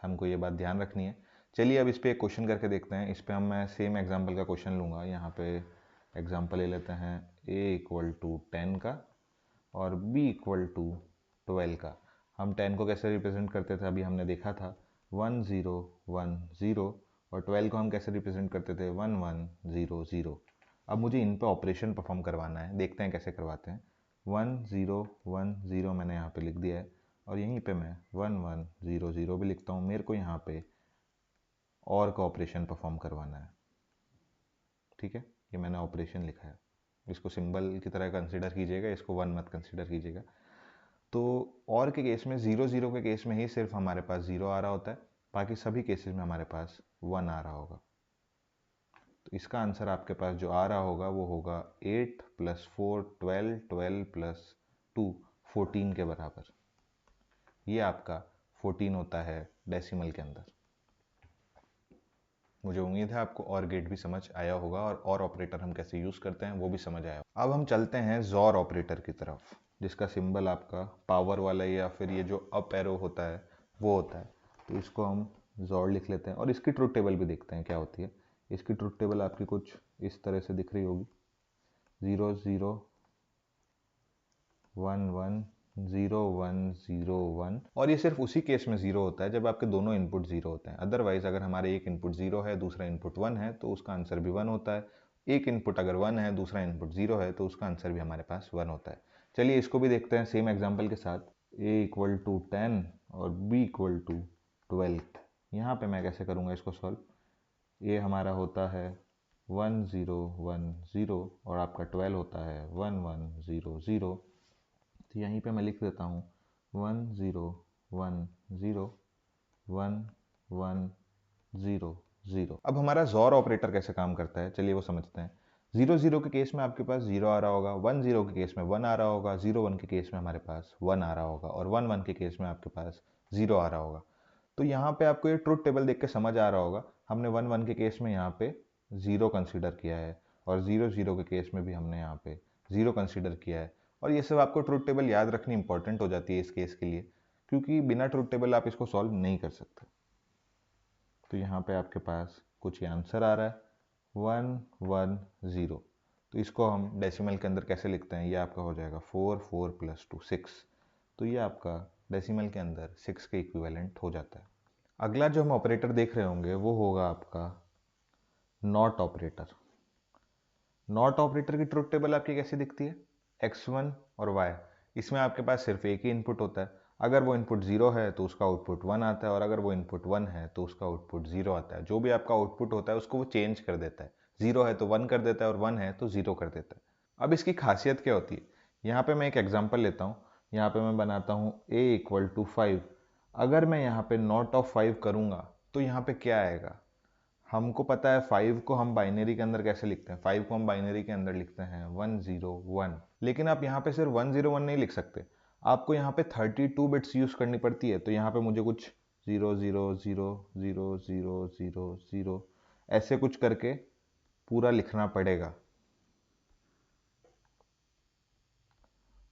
हमको ये बात ध्यान रखनी है। चलिए अब इस पर एक क्वेश्चन करके देखते हैं। इस पर मैं सेम एग्जांपल का क्वेश्चन लूँगा। यहाँ पे एग्जांपल ले लेते हैं a इक्वल टू 10 का और b इक्वल टू 12 का। हम 10 को कैसे रिप्रेजेंट करते थे अभी हमने देखा था, 1 0 1 0, और 12 को हम कैसे रिप्रेजेंट करते थे, 1 1 0 0। अब मुझे इन पे ऑपरेशन परफॉर्म करवाना है, देखते हैं कैसे करवाते हैं। 1 0 1 0 मैंने यहाँ पे लिख दिया है, और यहीं पे मैं 1 1 0 0 भी लिखता हूँ। मेरे को यहाँ पे और का ऑपरेशन परफॉर्म करवाना है, ठीक है। ये मैंने ऑपरेशन लिखा है, इसको सिंबल की तरह कंसिडर कीजिएगा, इसको 1 मत कंसिडर कीजिएगा। तो और के केस में 0 0 के केस में ही सिर्फ हमारे पास 0 आ रहा होता है, बाकी सभी केसेस में हमारे पास 1 आ रहा होगा। तो इसका आंसर आपके पास जो आ रहा होगा वो होगा 8 + 4 12, 12 + 2 14 के बराबर। ये आपका 14 होता है डेसिमल के अंदर। मुझे उम्मीद है आपको और गेट भी समझ आया होगा, और ऑपरेटर हम कैसे यूज़ करते हैं वो भी समझ आया। अब हम चलते हैं जोर ऑपरेटर की तरफ, जिसका सिंबल आपका पावर वाला या फिर ये जो अप एरो होता है वो होता है। तो इसको हम जोर लिख लेते हैं, और इसकी ट्रुथ टेबल भी देखते हैं क्या होती है। इसकी ट्रुथ टेबल आपकी कुछ इस तरह से दिख रही होगी, 0 0 1 1 0 1 0 1, और ये सिर्फ उसी केस में 0 होता है जब आपके दोनों इनपुट 0 होते हैं। अदरवाइज अगर हमारे एक इनपुट 0 है दूसरा इनपुट 1 है तो उसका आंसर भी 1 होता है। एक इनपुट अगर 1 है दूसरा इनपुट 0 है तो उसका आंसर भी हमारे पास 1 होता है। चलिए इसको भी देखते हैं सेम एग्जाम्पल के साथ। a इक्वल टू 10 और b इक्वल टू 12। यहाँ पे मैं कैसे करूँगा इसको सॉल्व। ये हमारा होता है 1 0 1 0, और आपका 12 होता है 1 1 0 0। तो यहीं पे मैं लिख देता हूँ 1 0 1 0 1 1 0 0। अब हमारा जोर ऑपरेटर कैसे काम करता है चलिए वो समझते हैं। 0 0 के केस में आपके पास 0 आ रहा होगा, 1 0 के केस में 1 आ रहा होगा, 0 1 के केस में हमारे पास 1 आ रहा होगा, और 1 1 के केस में आपके पास 0 आ रहा होगा। तो यहाँ पे आपको ये ट्रुथ टेबल देख के समझ आ रहा होगा, हमने 1 1 के केस में यहाँ पे 0 कंसीडर किया है, और 0 0 के केस में भी हमने यहाँ पे 0 कंसीडर किया है। और ये सब आपको ट्रुथ टेबल याद रखनी इंपॉर्टेंट हो जाती है इस केस के लिए, क्योंकि बिना ट्रुथ टेबल आप इसको सॉल्व नहीं कर सकते। तो यहाँ पे आपके पास कुछ ये आंसर आ रहा है 110। तो इसको हम डेसिमल के अंदर कैसे लिखते हैं, ये आपका हो जाएगा 4 4 + 2 6। तो ये आपका डेसिमल के अंदर 6 के इक्विवेलेंट हो जाता है। अगला जो हम ऑपरेटर देख रहे होंगे वो होगा आपका नॉट ऑपरेटर। नॉट ऑपरेटर की ट्रुथ टेबल आपकी कैसी दिखती है, x1 और y, इसमें आपके पास सिर्फ एक ही इनपुट होता है। अगर वो इनपुट 0 है तो उसका आउटपुट 1 आता है, और अगर वो इनपुट 1 है तो उसका आउटपुट 0 आता है। जो भी आपका आउटपुट होता है उसको वो चेंज कर देता है, 0 है तो 1 कर देता है और 1 है तो 0 कर देता है। अब इसकी खासियत क्या होती है, यहाँ पे मैं एक एग्जाम्पल लेता हूँ। यहाँ पे मैं बनाता हूँ a = 5। अगर मैं यहाँ पे नॉट ऑफ 5 करूँगा तो यहाँ पे क्या आएगा, हमको पता है 5 को हम बाइनरी के अंदर कैसे लिखते हैं, 5 को हम बाइनरी के अंदर लिखते हैं 101। लेकिन आप यहाँ पे सिर्फ 101 नहीं लिख सकते, आपको यहाँ पे 32 बिट्स यूज करनी पड़ती है। तो यहाँ पे मुझे कुछ 0 0 0 0 0 0 0 ऐसे कुछ करके पूरा लिखना पड़ेगा।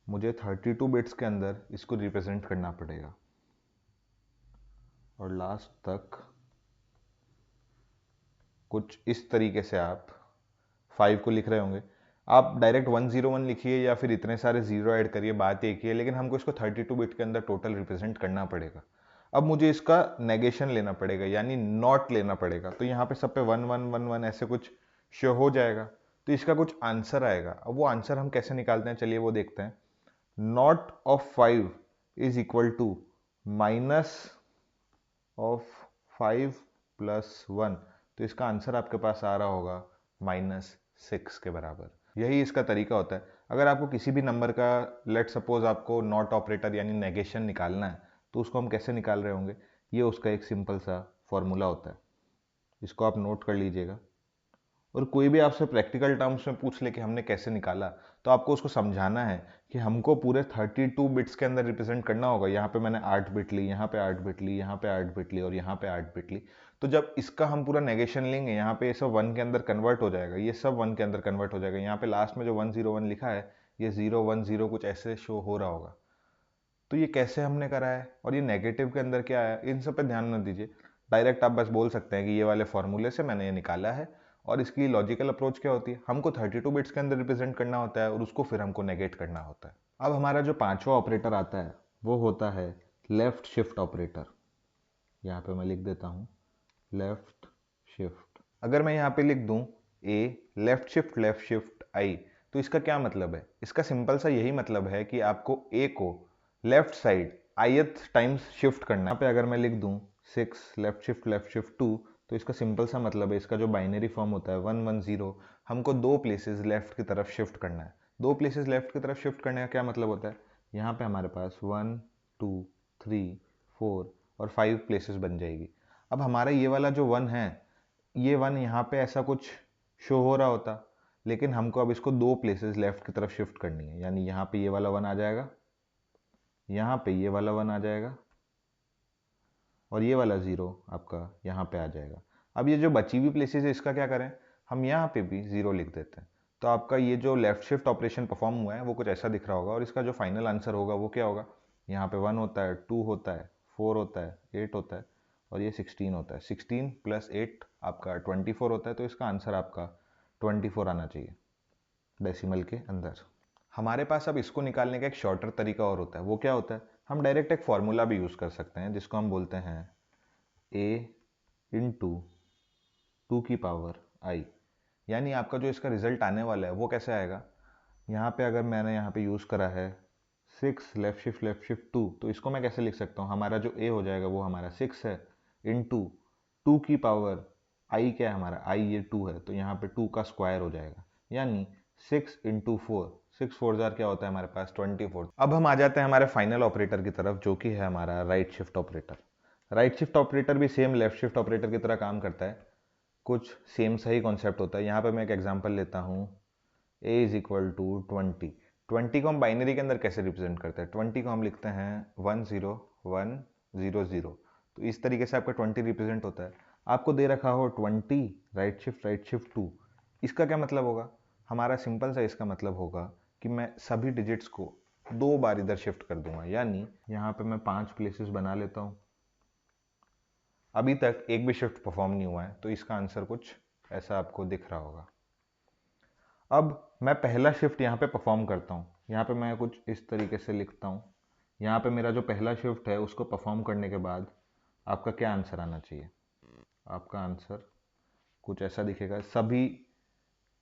मुझे 32 बिट्स के अंदर इसको रिप्रेजेंट करना पड़ेगा, और लास्ट तक कुछ इस तरीके से आप 5 को लिख रहे होंगे। आप डायरेक्ट 101 लिखिए या फिर इतने सारे जीरो ऐड करिए, बात एक ही है, लेकिन हमको इसको 32 बिट के अंदर टोटल रिप्रेजेंट करना पड़ेगा। अब मुझे इसका नेगेशन लेना पड़ेगा, यानी नॉट लेना पड़ेगा। तो यहाँ पे सब पे 1 1 1 1 ऐसे कुछ शो हो जाएगा, तो इसका कुछ आंसर आएगा। अब वो आंसर हम कैसे निकालते हैं, चलिए वो देखते हैं। Not of 5 is equal to minus of 5 + 1। तो इसका आंसर आपके पास आ रहा होगा -6 के बराबर। यही इसका तरीका होता है। अगर आपको किसी भी नंबर का, लेट सपोज आपको नॉट ऑपरेटर यानी नेगेशन निकालना है, तो उसको हम कैसे निकाल रहे होंगे, ये उसका एक सिंपल सा फॉर्मूला होता है। इसको आप नोट कर लीजिएगा। और कोई भी आपसे प्रैक्टिकल टर्म्स में पूछ ले कि हमने कैसे निकाला, तो आपको उसको समझाना है कि हमको पूरे 32 बिट्स के अंदर रिप्रेजेंट करना होगा। यहाँ पे मैंने 8 बिट ली, यहाँ पे 8 बिट ली, यहाँ पे 8 बिट ली और यहाँ पे 8 बिट ली। तो जब इसका हम पूरा नेगेशन लेंगे, यहाँ पे ये सब 1 के अंदर कन्वर्ट हो जाएगा, ये सब 1 के अंदर कन्वर्ट हो जाएगा। यहाँ पे लास्ट में जो 101 लिखा है, ये 010 कुछ ऐसे शो हो रहा होगा। तो ये कैसे हमने करा है और ये नेगेटिव के अंदर क्या है, इन सब पे ध्यान न दीजिए। डायरेक्ट आप बस बोल सकते हैं कि ये वाले फॉर्मूले से मैंने ये निकाला है। और इसकी लॉजिकल अप्रोच क्या होती है, हमको 32 बिट्स के अंदर रिप्रेजेंट करना होता है और उसको फिर हमको नेगेट करना होता है। अब हमारा जो पांचवा ऑपरेटर आता है वो होता है लेफ्ट शिफ्ट ऑपरेटर। यहाँ पे मैं लिख देता हूँ लेफ्ट शिफ्ट। अगर मैं यहाँ पे लिख दूँ ए लेफ्ट शिफ्ट आई, तो इसका क्या मतलब है, इसका सिंपल सा यही मतलब है कि आपको ए को left side ith times shift करना है। यहाँ पे अगर मैं लिख दूँ 6 लेफ्ट शिफ्ट 2, तो इसका सिंपल सा मतलब है, इसका जो बाइनरी फॉर्म होता है 110, हमको दो प्लेसेस लेफ्ट की तरफ शिफ्ट करना है। दो प्लेसेस लेफ्ट की तरफ शिफ्ट करने का क्या मतलब होता है, यहाँ पे हमारे पास 1 2 3 4 और 5 प्लेसेस बन जाएगी। अब हमारा ये वाला जो 1 है, ये 1 यहाँ पे ऐसा कुछ शो हो रहा होता, लेकिन हमको अब इसको दो प्लेसेस लेफ्ट की तरफ शिफ्ट करनी है। यानी यहाँ पे ये वाला 1 आ जाएगा, यहाँ पे ये वाला 1 आ जाएगा और ये वाला 0 आपका यहाँ पे आ जाएगा। अब ये जो बची हुई प्लेसेस है, इसका क्या करें, हम यहाँ पे भी 0 लिख देते हैं। तो आपका ये जो लेफ्ट शिफ्ट ऑपरेशन परफॉर्म हुआ है वो कुछ ऐसा दिख रहा होगा, और इसका जो फाइनल आंसर होगा वो क्या होगा, यहाँ पे 1 होता है, 2 होता है, 4 होता है, 8 होता है और ये 16 होता है। 16 + 8 आपका 24 होता है। तो इसका आंसर आपका 24 आना चाहिए डेसिमल के अंदर। हमारे पास अब इसको निकालने का एक शॉर्टर तरीका और होता है। वो क्या होता है, हम डायरेक्ट एक फॉर्मूला भी यूज़ कर सकते हैं जिसको हम बोलते हैं a × 2⁻i। यानी आपका जो इसका रिजल्ट आने वाला है वो कैसे आएगा, यहाँ पे अगर मैंने यहाँ पे यूज़ करा है 6 लेफ्ट शिफ्ट 2, तो इसको मैं कैसे लिख सकता हूँ, हमारा जो a हो जाएगा वो हमारा 6 है, इंटू 2⁻i क्या है हमारा, i ये 2 है, तो यहाँ पे 2 का स्क्वायर हो जाएगा। यानी 6 × 4, 6 4 जार क्या होता है हमारे पास 24। अब हम आ जाते हैं हमारे फाइनल ऑपरेटर की तरफ, जो कि है हमारा right shift operator. Right shift operator भी सेम लेफ्ट शिफ्ट ऑपरेटर की तरह काम करता है, कुछ सेम सही कॉन्सेप्ट होता है। यहाँ पे मैं एक एग्जांपल लेता हूँ, a = 20। 20 को हम बाइनरी के अंदर कैसे रिप्रेजेंट करते हैं, 20 को हम लिखते हैं 1 0 1 0 0। तो इस तरीके से आपका 20 रिप्रेजेंट होता है। आपको दे रखा हो 20 राइट शिफ्ट 2, इसका क्या मतलब होगा, हमारा सिंपल सा इसका मतलब होगा कि मैं सभी डिजिट्स को 2 बार इधर शिफ्ट कर दूंगा, यानी यहाँ पे मैं 5 प्लेसेस बना लेता हूँ। अभी तक एक भी शिफ्ट परफॉर्म नहीं हुआ है, तो इसका आंसर कुछ ऐसा आपको दिख रहा होगा। अब मैं पहला शिफ्ट यहाँ पे परफॉर्म करता हूँ। यहाँ पे मैं कुछ इस तरीके से लिखता हूँ। यहाँ पे मेरा जो पहला शिफ्ट है उसको परफॉर्म करने के बाद आपका क्या आंसर आना चाहिए? आपका आंसर कुछ ऐसा दिखेगा। सभी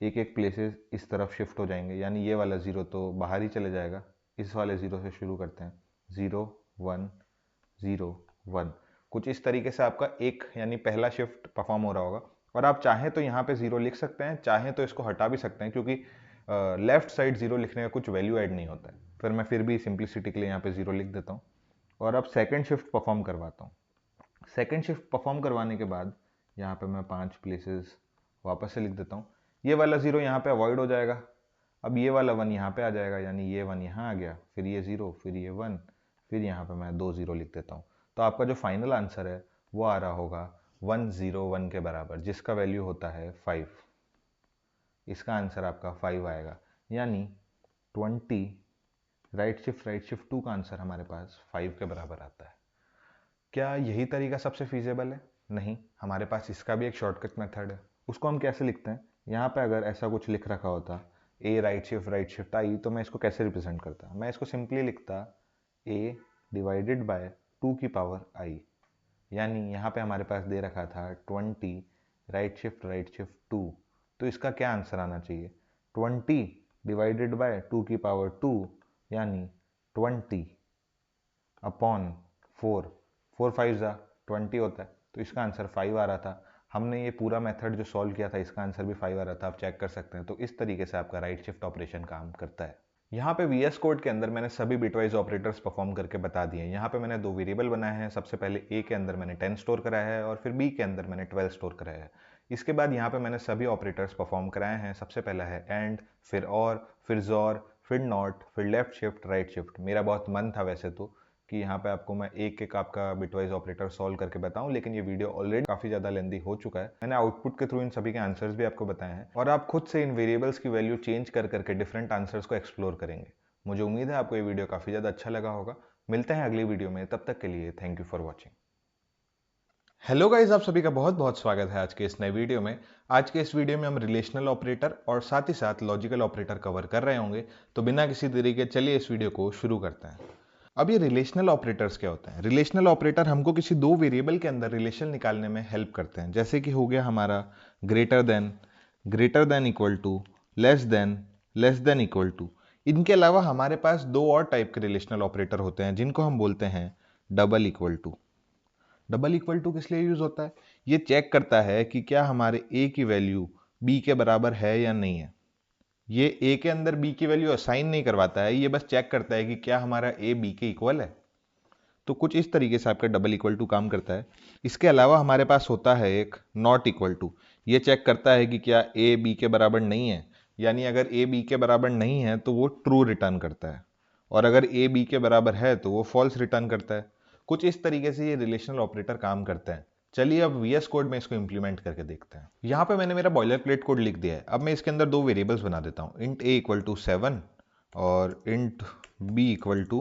एक एक प्लेसेस इस तरफ शिफ्ट हो जाएंगे, यानी ये वाला 0 तो बाहर ही चले जाएगा। इस वाले 0 से शुरू करते हैं। 0 1 0 1, कुछ इस तरीके से आपका एक यानी पहला शिफ्ट परफॉर्म हो रहा होगा। और आप चाहें तो यहाँ पे 0 लिख सकते हैं, चाहें तो इसको हटा भी सकते हैं, क्योंकि लेफ्ट साइड 0 लिखने का कुछ वैल्यू ऐड नहीं होता है। फिर मैं फिर भी सिंप्लिसिटी के लिए यहाँ पे 0 लिख देता हूँ। और अब सेकेंड शिफ्ट परफॉर्म करवाता हूँ। सेकेंड शिफ्ट परफॉर्म करवाने के बाद यहाँ पे मैं 5 प्लेसेस वापस से लिख देता हूँ। ये वाला 0 यहाँ पे अवॉइड हो जाएगा। अब ये वाला 1 यहाँ पे आ जाएगा, यानी ये 1 यहाँ आ गया, फिर ये 0, फिर ये 1, फिर यहाँ पे मैं 2 0 लिख देता हूँ। तो आपका जो फाइनल आंसर है वो आ रहा होगा 101 के बराबर, जिसका वैल्यू होता है 5। इसका आंसर आपका 5 आएगा, यानी 20 राइट शिफ्ट 2 का आंसर हमारे पास 5 के बराबर आता है। क्या यही तरीका सबसे फीजेबल है? नहीं, हमारे पास इसका भी एक शॉर्टकट मेथड है। उसको हम कैसे लिखते हैं? यहाँ पे अगर ऐसा कुछ लिख रखा होता ए राइट शिफ्ट आई, तो मैं इसको कैसे रिप्रेजेंट करता? मैं इसको सिंपली लिखता ए डिवाइडेड बाय 2 की पावर आई, यानी यहाँ पे हमारे पास दे रखा था 20 राइट शिफ्ट 2, तो इसका क्या आंसर आना चाहिए? 20 डिवाइडेड बाय 2 की पावर 2, यानी 20 अपॉन 4, 4 5 जा 20 होता है, तो इसका आंसर 5 आ रहा था। हमने ये पूरा मेथड जो सॉल्व किया था, इसका आंसर भी 5 आ रहा था, आप चेक कर सकते हैं। तो इस तरीके से आपका राइट शिफ्ट ऑपरेशन काम करता है। यहाँ पे VS कोड के अंदर मैंने सभी बिटवाइज ऑपरेटर्स परफॉर्म करके बता दिए। यहाँ पे मैंने 2 वेरिएबल बनाए हैं। सबसे पहले A के अंदर मैंने 10 स्टोर कराया है, और फिर B के अंदर मैंने 12 स्टोर कराया है। इसके बाद यहाँ पे मैंने सभी ऑपरेटर्स परफॉर्म कराए हैं। सबसे पहला है एंड, फिर और, फिर जोर, फिर नॉट, फिर लेफ्ट शिफ्ट राइट शिफ्ट। मेरा बहुत मन था वैसे तो कि यहाँ पे आपको मैं एक एक आपका बिटवाइज ऑपरेटर सॉल्व करके बताऊं, लेकिन ये वीडियो ऑलरेडी काफी ज्यादा लेंदी हो चुका है। मैंने आउटपुट के थ्रू इन सभी के आंसर्स भी आपको बताए हैं, और आप खुद से इन वेरिएबल्स की वैल्यू चेंज कर करके डिफरेंट आंसर्स को एक्सप्लोर करेंगे। मुझे उम्मीद है आपको ये वीडियो काफी ज्यादा अच्छा लगा होगा। मिलते हैं अगली वीडियो में, तब तक के लिए thank you for watching. Hello guys, आप सभी का बहुत बहुत स्वागत है आज के इस नए वीडियो में। आज के इस वीडियो में हम रिलेशनल ऑपरेटर और साथ ही साथ लॉजिकल ऑपरेटर कवर कर रहे होंगे। तो बिना किसी देरी के चलिए इस वीडियो को शुरू करते हैं। अब ये रिलेशनल ऑपरेटर्स क्या होते हैं? रिलेशनल ऑपरेटर हमको किसी दो वेरिएबल के अंदर रिलेशन निकालने में हेल्प करते हैं। जैसे कि हो गया हमारा greater than equal to, less than equal to. इनके अलावा हमारे पास दो और टाइप के रिलेशनल ऑपरेटर होते हैं, जिनको हम बोलते हैं double equal to. Double equal to किस लिए यूज होता है? ये चेक करता है कि क्या हमारे ए की वैल्यू बी के बराबर है या नहीं है। ये ए के अंदर बी की वैल्यू असाइन नहीं करवाता है, ये बस चेक करता है कि क्या हमारा ए बी के इक्वल है। तो कुछ इस तरीके से आपका डबल इक्वल टू काम करता है। इसके अलावा हमारे पास होता है एक नॉट इक्वल टू। ये चेक करता है कि क्या ए बी के बराबर नहीं है, यानी अगर ए बी के बराबर नहीं है तो वो ट्रू रिटर्न करता है, और अगर ए बी के बराबर है तो वो फॉल्स रिटर्न करता है। कुछ इस तरीके से ये रिलेशनल ऑपरेटर काम करता है। चलिए अब VS कोड में इसको इंप्लीमेंट करके देखते हैं। यहाँ पे मैंने मेरा बॉयलर प्लेट कोड लिख दिया है। अब मैं इसके अंदर दो वेरिएबल्स बना देता हूँ, इंट a इक्वल टू 7 और इंट b इक्वल टू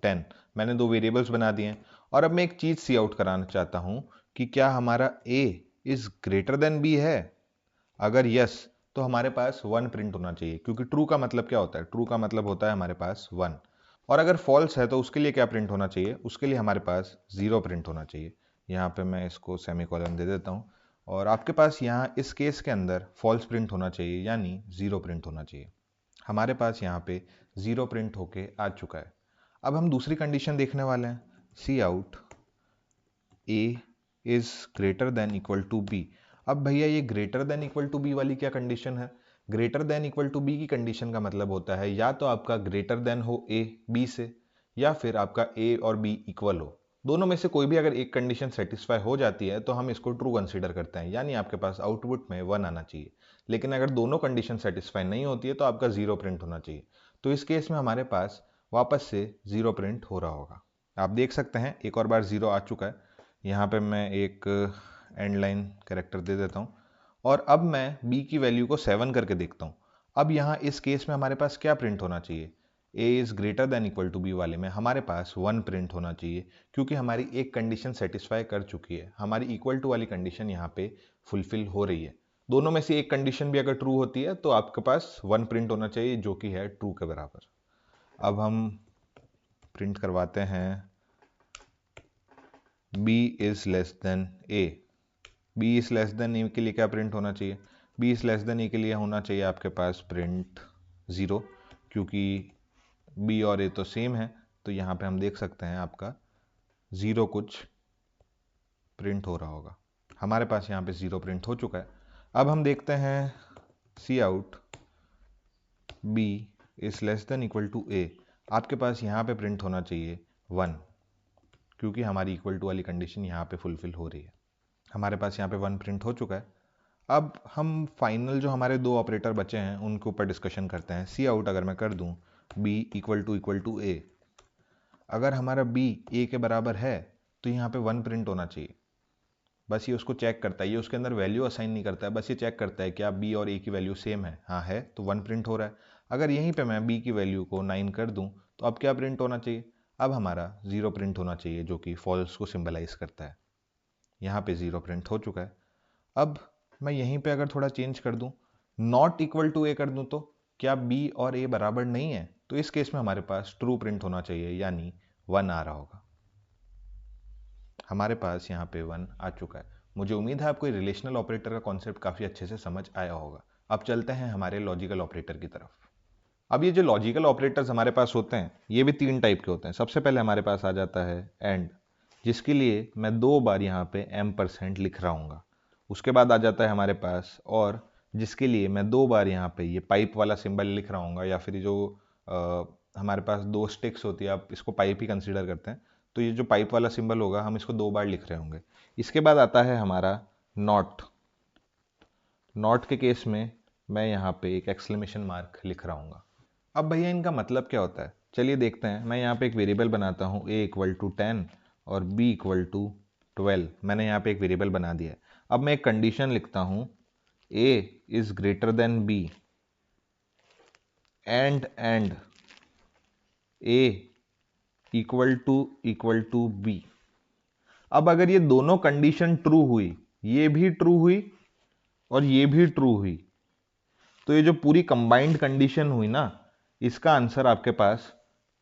10। मैंने दो वेरिएबल्स बना दिए हैं, और अब मैं एक चीज सी आउट कराना चाहता हूँ कि क्या हमारा a is greater than b है। अगर यस, तो हमारे पास 1 प्रिंट होना चाहिए, क्योंकि ट्रू का मतलब क्या होता है? ट्रू का मतलब होता है हमारे पास 1। और अगर फॉल्स है तो उसके लिए क्या प्रिंट होना चाहिए? उसके लिए हमारे पास 0 प्रिंट होना चाहिए। यहाँ पे मैं इसको सेमीकोलन दे देता हूँ, और आपके पास यहाँ इस केस के अंदर फॉल्स प्रिंट होना चाहिए, यानी 0 प्रिंट होना चाहिए। हमारे पास यहाँ पे 0 प्रिंट होके आ चुका है। अब हम दूसरी कंडीशन देखने वाले हैं, see out a is greater than equal to b। अब भैया ये greater than equal to b वाली क्या कंडीशन है? Greater than equal to b की कंडीशन का मतलब होता है या तो आपका ग्रेटर देन हो a b से, या फिर आपका a और b इक्वल हो। दोनों में से कोई भी अगर एक कंडीशन सेटिस्फाई हो जाती है तो हम इसको ट्रू कंसीडर करते हैं, यानी आपके पास आउटपुट में 1 आना चाहिए। लेकिन अगर दोनों कंडीशन सेटिस्फाई नहीं होती है तो आपका 0 प्रिंट होना चाहिए। तो इस केस में हमारे पास वापस से 0 प्रिंट हो रहा होगा। आप देख सकते हैं एक और बार 0 आ चुका है। यहाँ पे मैं एक एंड लाइन कैरेक्टर दे देता हूँ, और अब मैं b की वैल्यू को 7 करके देखता हूँ। अब यहाँ इस केस में हमारे पास क्या प्रिंट होना चाहिए? a is greater than equal to b वाले में हमारे पास 1 प्रिंट होना चाहिए, क्योंकि हमारी एक कंडीशन सेटिस्फाई कर चुकी है, हमारी इक्वल टू वाली कंडीशन यहाँ पे फुलफिल हो रही है। दोनों में से एक कंडीशन भी अगर ट्रू होती है तो आपके पास 1 प्रिंट होना चाहिए, जो कि है ट्रू के बराबर। अब हम प्रिंट करवाते हैं b is less then a। b is less then a के लिए क्या प्रिंट होना चाहिए? b is less then a के लिए होना चाहिए आपके पास प्रिंट 0, क्योंकि b और a तो सेम है, तो यहाँ पे हम देख सकते हैं आपका 0 कुछ प्रिंट हो रहा होगा। हमारे पास यहाँ पे 0 प्रिंट हो चुका है। अब हम देखते हैं see out b is less than equal to a। आपके पास यहाँ पे प्रिंट होना चाहिए 1, क्योंकि हमारी इक्वल टू वाली कंडीशन यहाँ पे फुलफिल हो रही है। हमारे पास यहाँ पे 1 प्रिंट हो चुका है। अब हम फाइनल जो हमारे दो ऑपरेटर बचे हैं उनके ऊपर डिस्कशन करते हैं। सी आउट अगर मैं कर दूं b इक्वल टू a, अगर हमारा b a के बराबर है तो यहाँ पे 1 प्रिंट होना चाहिए। बस ये उसको चेक करता है, ये उसके अंदर वैल्यू असाइन नहीं करता है, बस ये चेक करता है कि आप b और a की वैल्यू सेम है। हाँ है, तो 1 प्रिंट हो रहा है। अगर यहीं पे मैं b की वैल्यू को 9 कर दूं तो अब क्या प्रिंट होना चाहिए? अब हमारा 0 प्रिंट होना चाहिए, जो कि फॉल्स को सिंबलाइज करता है। यहाँ पे 0 प्रिंट हो चुका है। अब मैं यहीं पे अगर थोड़ा चेंज कर दूं, नॉट इक्वल टू ए कर दूं, तो क्या b और a बराबर नहीं है? तो इस केस में हमारे पास ट्रू प्रिंट होना चाहिए, यानी 1 आ रहा होगा। हमारे पास यहाँ पे 1 आ चुका है। मुझे उम्मीद है आपको रिलेशनल ऑपरेटर का कॉन्सेप्ट काफ़ी अच्छे से समझ आया होगा। अब चलते हैं हमारे लॉजिकल ऑपरेटर की तरफ। अब ये जो लॉजिकल ऑपरेटर्स हमारे पास होते हैं, ये भी 3 टाइप के होते हैं। सबसे पहले हमारे पास आ जाता है एंड, जिसके लिए मैं 2 बार यहाँ पे m% लिख रहा हूँ। उसके बाद आ जाता है हमारे पास और, जिसके लिए मैं 2 बार यहाँ पे ये पाइप वाला सिंबल लिख रहा हूँ, या फिर जो हमारे पास 2 स्टिक्स होती है, आप इसको पाइप ही कंसीडर करते हैं, तो ये जो पाइप वाला सिंबल होगा हम इसको 2 बार लिख रहे होंगे। इसके बाद आता है हमारा नॉट। नॉट के केस में मैं यहाँ पे एक एक्सक्लेमेशन मार्क लिख रहा हूँ। अब भैया इनका मतलब क्या होता है, चलिए देखते हैं। मैं यहाँ पे एक वेरिएबल बनाता हूँ a इक्वल टू 10 और b इक्वल टू 12। मैंने यहाँ पे एक वेरिएबल बना दिया है। अब मैं एक कंडीशन लिखता हूँ a is greater than b and a equal to b। अब अगर ये दोनों कंडीशन ट्रू हुई, ये भी ट्रू हुई और ये भी ट्रू हुई, तो ये जो पूरी कंबाइंड कंडीशन हुई ना, इसका आंसर आपके पास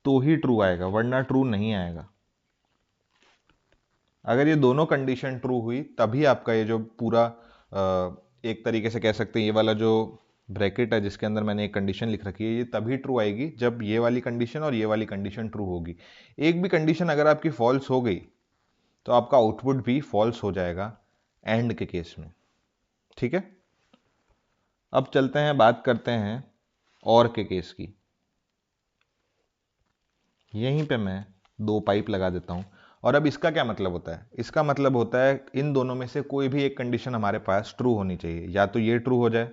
तो ही ट्रू आएगा, वरना ट्रू नहीं आएगा। अगर ये दोनों कंडीशन ट्रू हुई तभी आपका ये जो पूरा एक तरीके से कह सकते हैं ये वाला जो ब्रैकेट है जिसके अंदर मैंने एक कंडीशन लिख रखी है, ये तभी ट्रू आएगी जब ये वाली कंडीशन और ये वाली कंडीशन ट्रू होगी। एक भी कंडीशन अगर आपकी फॉल्स हो गई तो आपका आउटपुट भी फॉल्स हो जाएगा एंड के केस में। ठीक है, अब चलते हैं, बात करते हैं और के केस की। यहीं पे मैं 2 पाइप लगा देता हूं। और अब इसका क्या मतलब होता है? इसका मतलब होता है इन दोनों में से कोई भी एक कंडीशन हमारे पास ट्रू होनी चाहिए। या तो ये ट्रू हो जाए,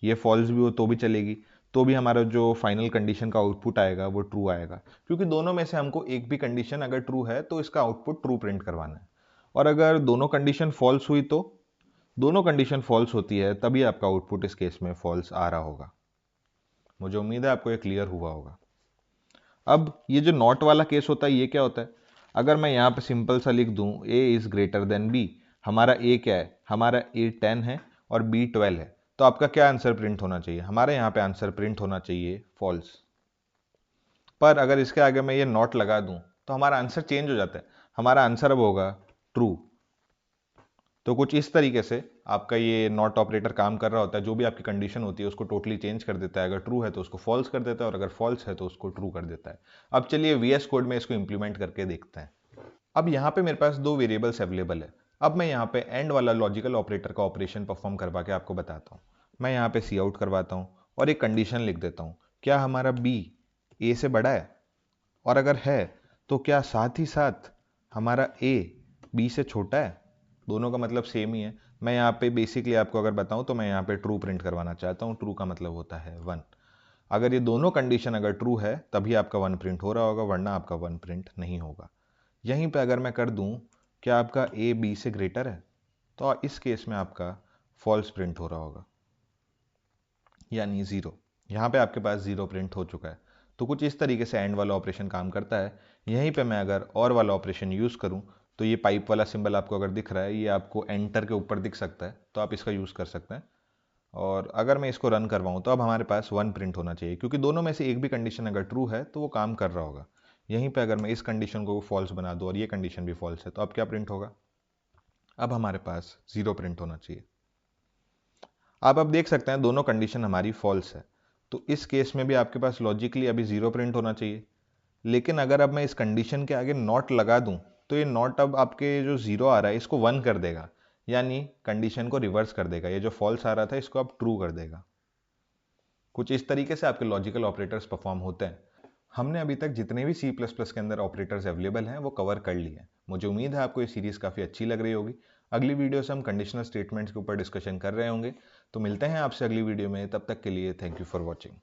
ये फॉल्स भी हो तो भी चलेगी, तो भी हमारा जो फाइनल कंडीशन का आउटपुट आएगा वो ट्रू आएगा, क्योंकि दोनों में से हमको एक भी कंडीशन अगर ट्रू है तो इसका आउटपुट ट्रू प्रिंट करवाना है। और अगर दोनों कंडीशन फॉल्स हुई तो, दोनों कंडीशन फॉल्स होती है तभी आपका आउटपुट इस केस में फॉल्स आ रहा होगा। मुझे उम्मीद है आपको ये क्लियर हुआ होगा। अब ये जो नॉट वाला केस होता है, ये क्या होता है? अगर मैं यहाँ पे सिंपल सा लिख दूं a is greater than b, हमारा a क्या है? हमारा a 10 है और b 12 है, तो आपका क्या आंसर प्रिंट होना चाहिए? हमारे यहाँ पे आंसर प्रिंट होना चाहिए फॉल्स। पर अगर इसके आगे मैं ये नॉट लगा दूं तो हमारा आंसर चेंज हो जाता है, हमारा आंसर अब होगा ट्रू। तो कुछ इस तरीके से आपका ये नॉट ऑपरेटर काम कर रहा होता है। जो भी आपकी कंडीशन होती है उसको टोटली चेंज कर देता है। अगर ट्रू है तो उसको फॉल्स कर देता है और अगर फॉल्स है तो उसको ट्रू कर देता है। अब चलिए VS कोड में इसको इंप्लीमेंट करके देखते हैं। अब यहाँ पे मेरे पास 2 वेरिएबल्स अवेलेबल है। अब मैं यहाँ पे एंड वाला लॉजिकल ऑपरेटर का ऑपरेशन परफॉर्म करवा के आपको बताता हूँ। मैं यहाँ पे सी आउट करवाता हूँ और एक कंडीशन लिख देता हूँ, क्या हमारा b a से बड़ा है? और अगर है तो क्या साथ ही साथ हमारा a b से छोटा है? दोनों का मतलब सेम ही है। मैं यहाँ पे बेसिकली आपको अगर बताऊं तो मैं यहाँ पे ट्रू प्रिंट करवाना चाहता हूँ। ट्रू का मतलब होता है 1। अगर ये दोनों कंडीशन अगर ट्रू है तभी आपका 1 प्रिंट हो रहा होगा, वरना आपका 1 प्रिंट नहीं होगा। यहीं पे अगर मैं कर दूं क्या आपका a b से ग्रेटर है, तो इस केस में आपका फॉल्स प्रिंट हो रहा होगा, यानी 0। यहाँ पे आपके पास 0 प्रिंट हो चुका है। तो कुछ इस तरीके से एंड वाला ऑपरेशन काम करता है। यहीं पे मैं अगर और वाला ऑपरेशन यूज़ करूँ तो ये पाइप वाला सिंबल आपको अगर दिख रहा है, ये आपको एंटर के ऊपर दिख सकता है, तो आप इसका यूज़ कर सकते हैं। और अगर मैं इसको रन करवाऊँ तो अब हमारे पास 1 प्रिंट होना चाहिए, क्योंकि दोनों में से एक भी कंडीशन अगर ट्रू है तो वो काम कर रहा होगा। यहीं पे अगर मैं इस कंडीशन को फॉल्स बना दूँ और ये कंडीशन भी फॉल्स है, तो अब क्या प्रिंट होगा? अब हमारे पास 0 प्रिंट होना चाहिए। आप अब देख सकते हैं दोनों कंडीशन हमारी फॉल्स है, तो इस केस में भी आपके पास लॉजिकली अभी 0 प्रिंट होना चाहिए। लेकिन अगर अब मैं इस कंडीशन के आगे नॉट लगा दूं तो ये नॉट अब आपके जो 0 आ रहा है इसको 1 कर देगा, यानी कंडीशन को रिवर्स कर देगा। ये जो फॉल्स आ रहा था इसको अब ट्रू कर देगा। कुछ इस तरीके से आपके लॉजिकल ऑपरेटर्स परफॉर्म होते हैं। हमने अभी तक जितने भी C++ के अंदर ऑपरेटर्स अवेलेबल हैं वो कवर कर लिए हैं। मुझे उम्मीद है आपको ये सीरीज काफ़ी अच्छी लग रही होगी। अगली वीडियो से हम कंडीशनल स्टेटमेंट्स के ऊपर डिस्कशन कर रहे होंगे। तो मिलते हैं आपसे अगली वीडियो में, तब तक के लिए थैंक यू फॉर वॉचिंग।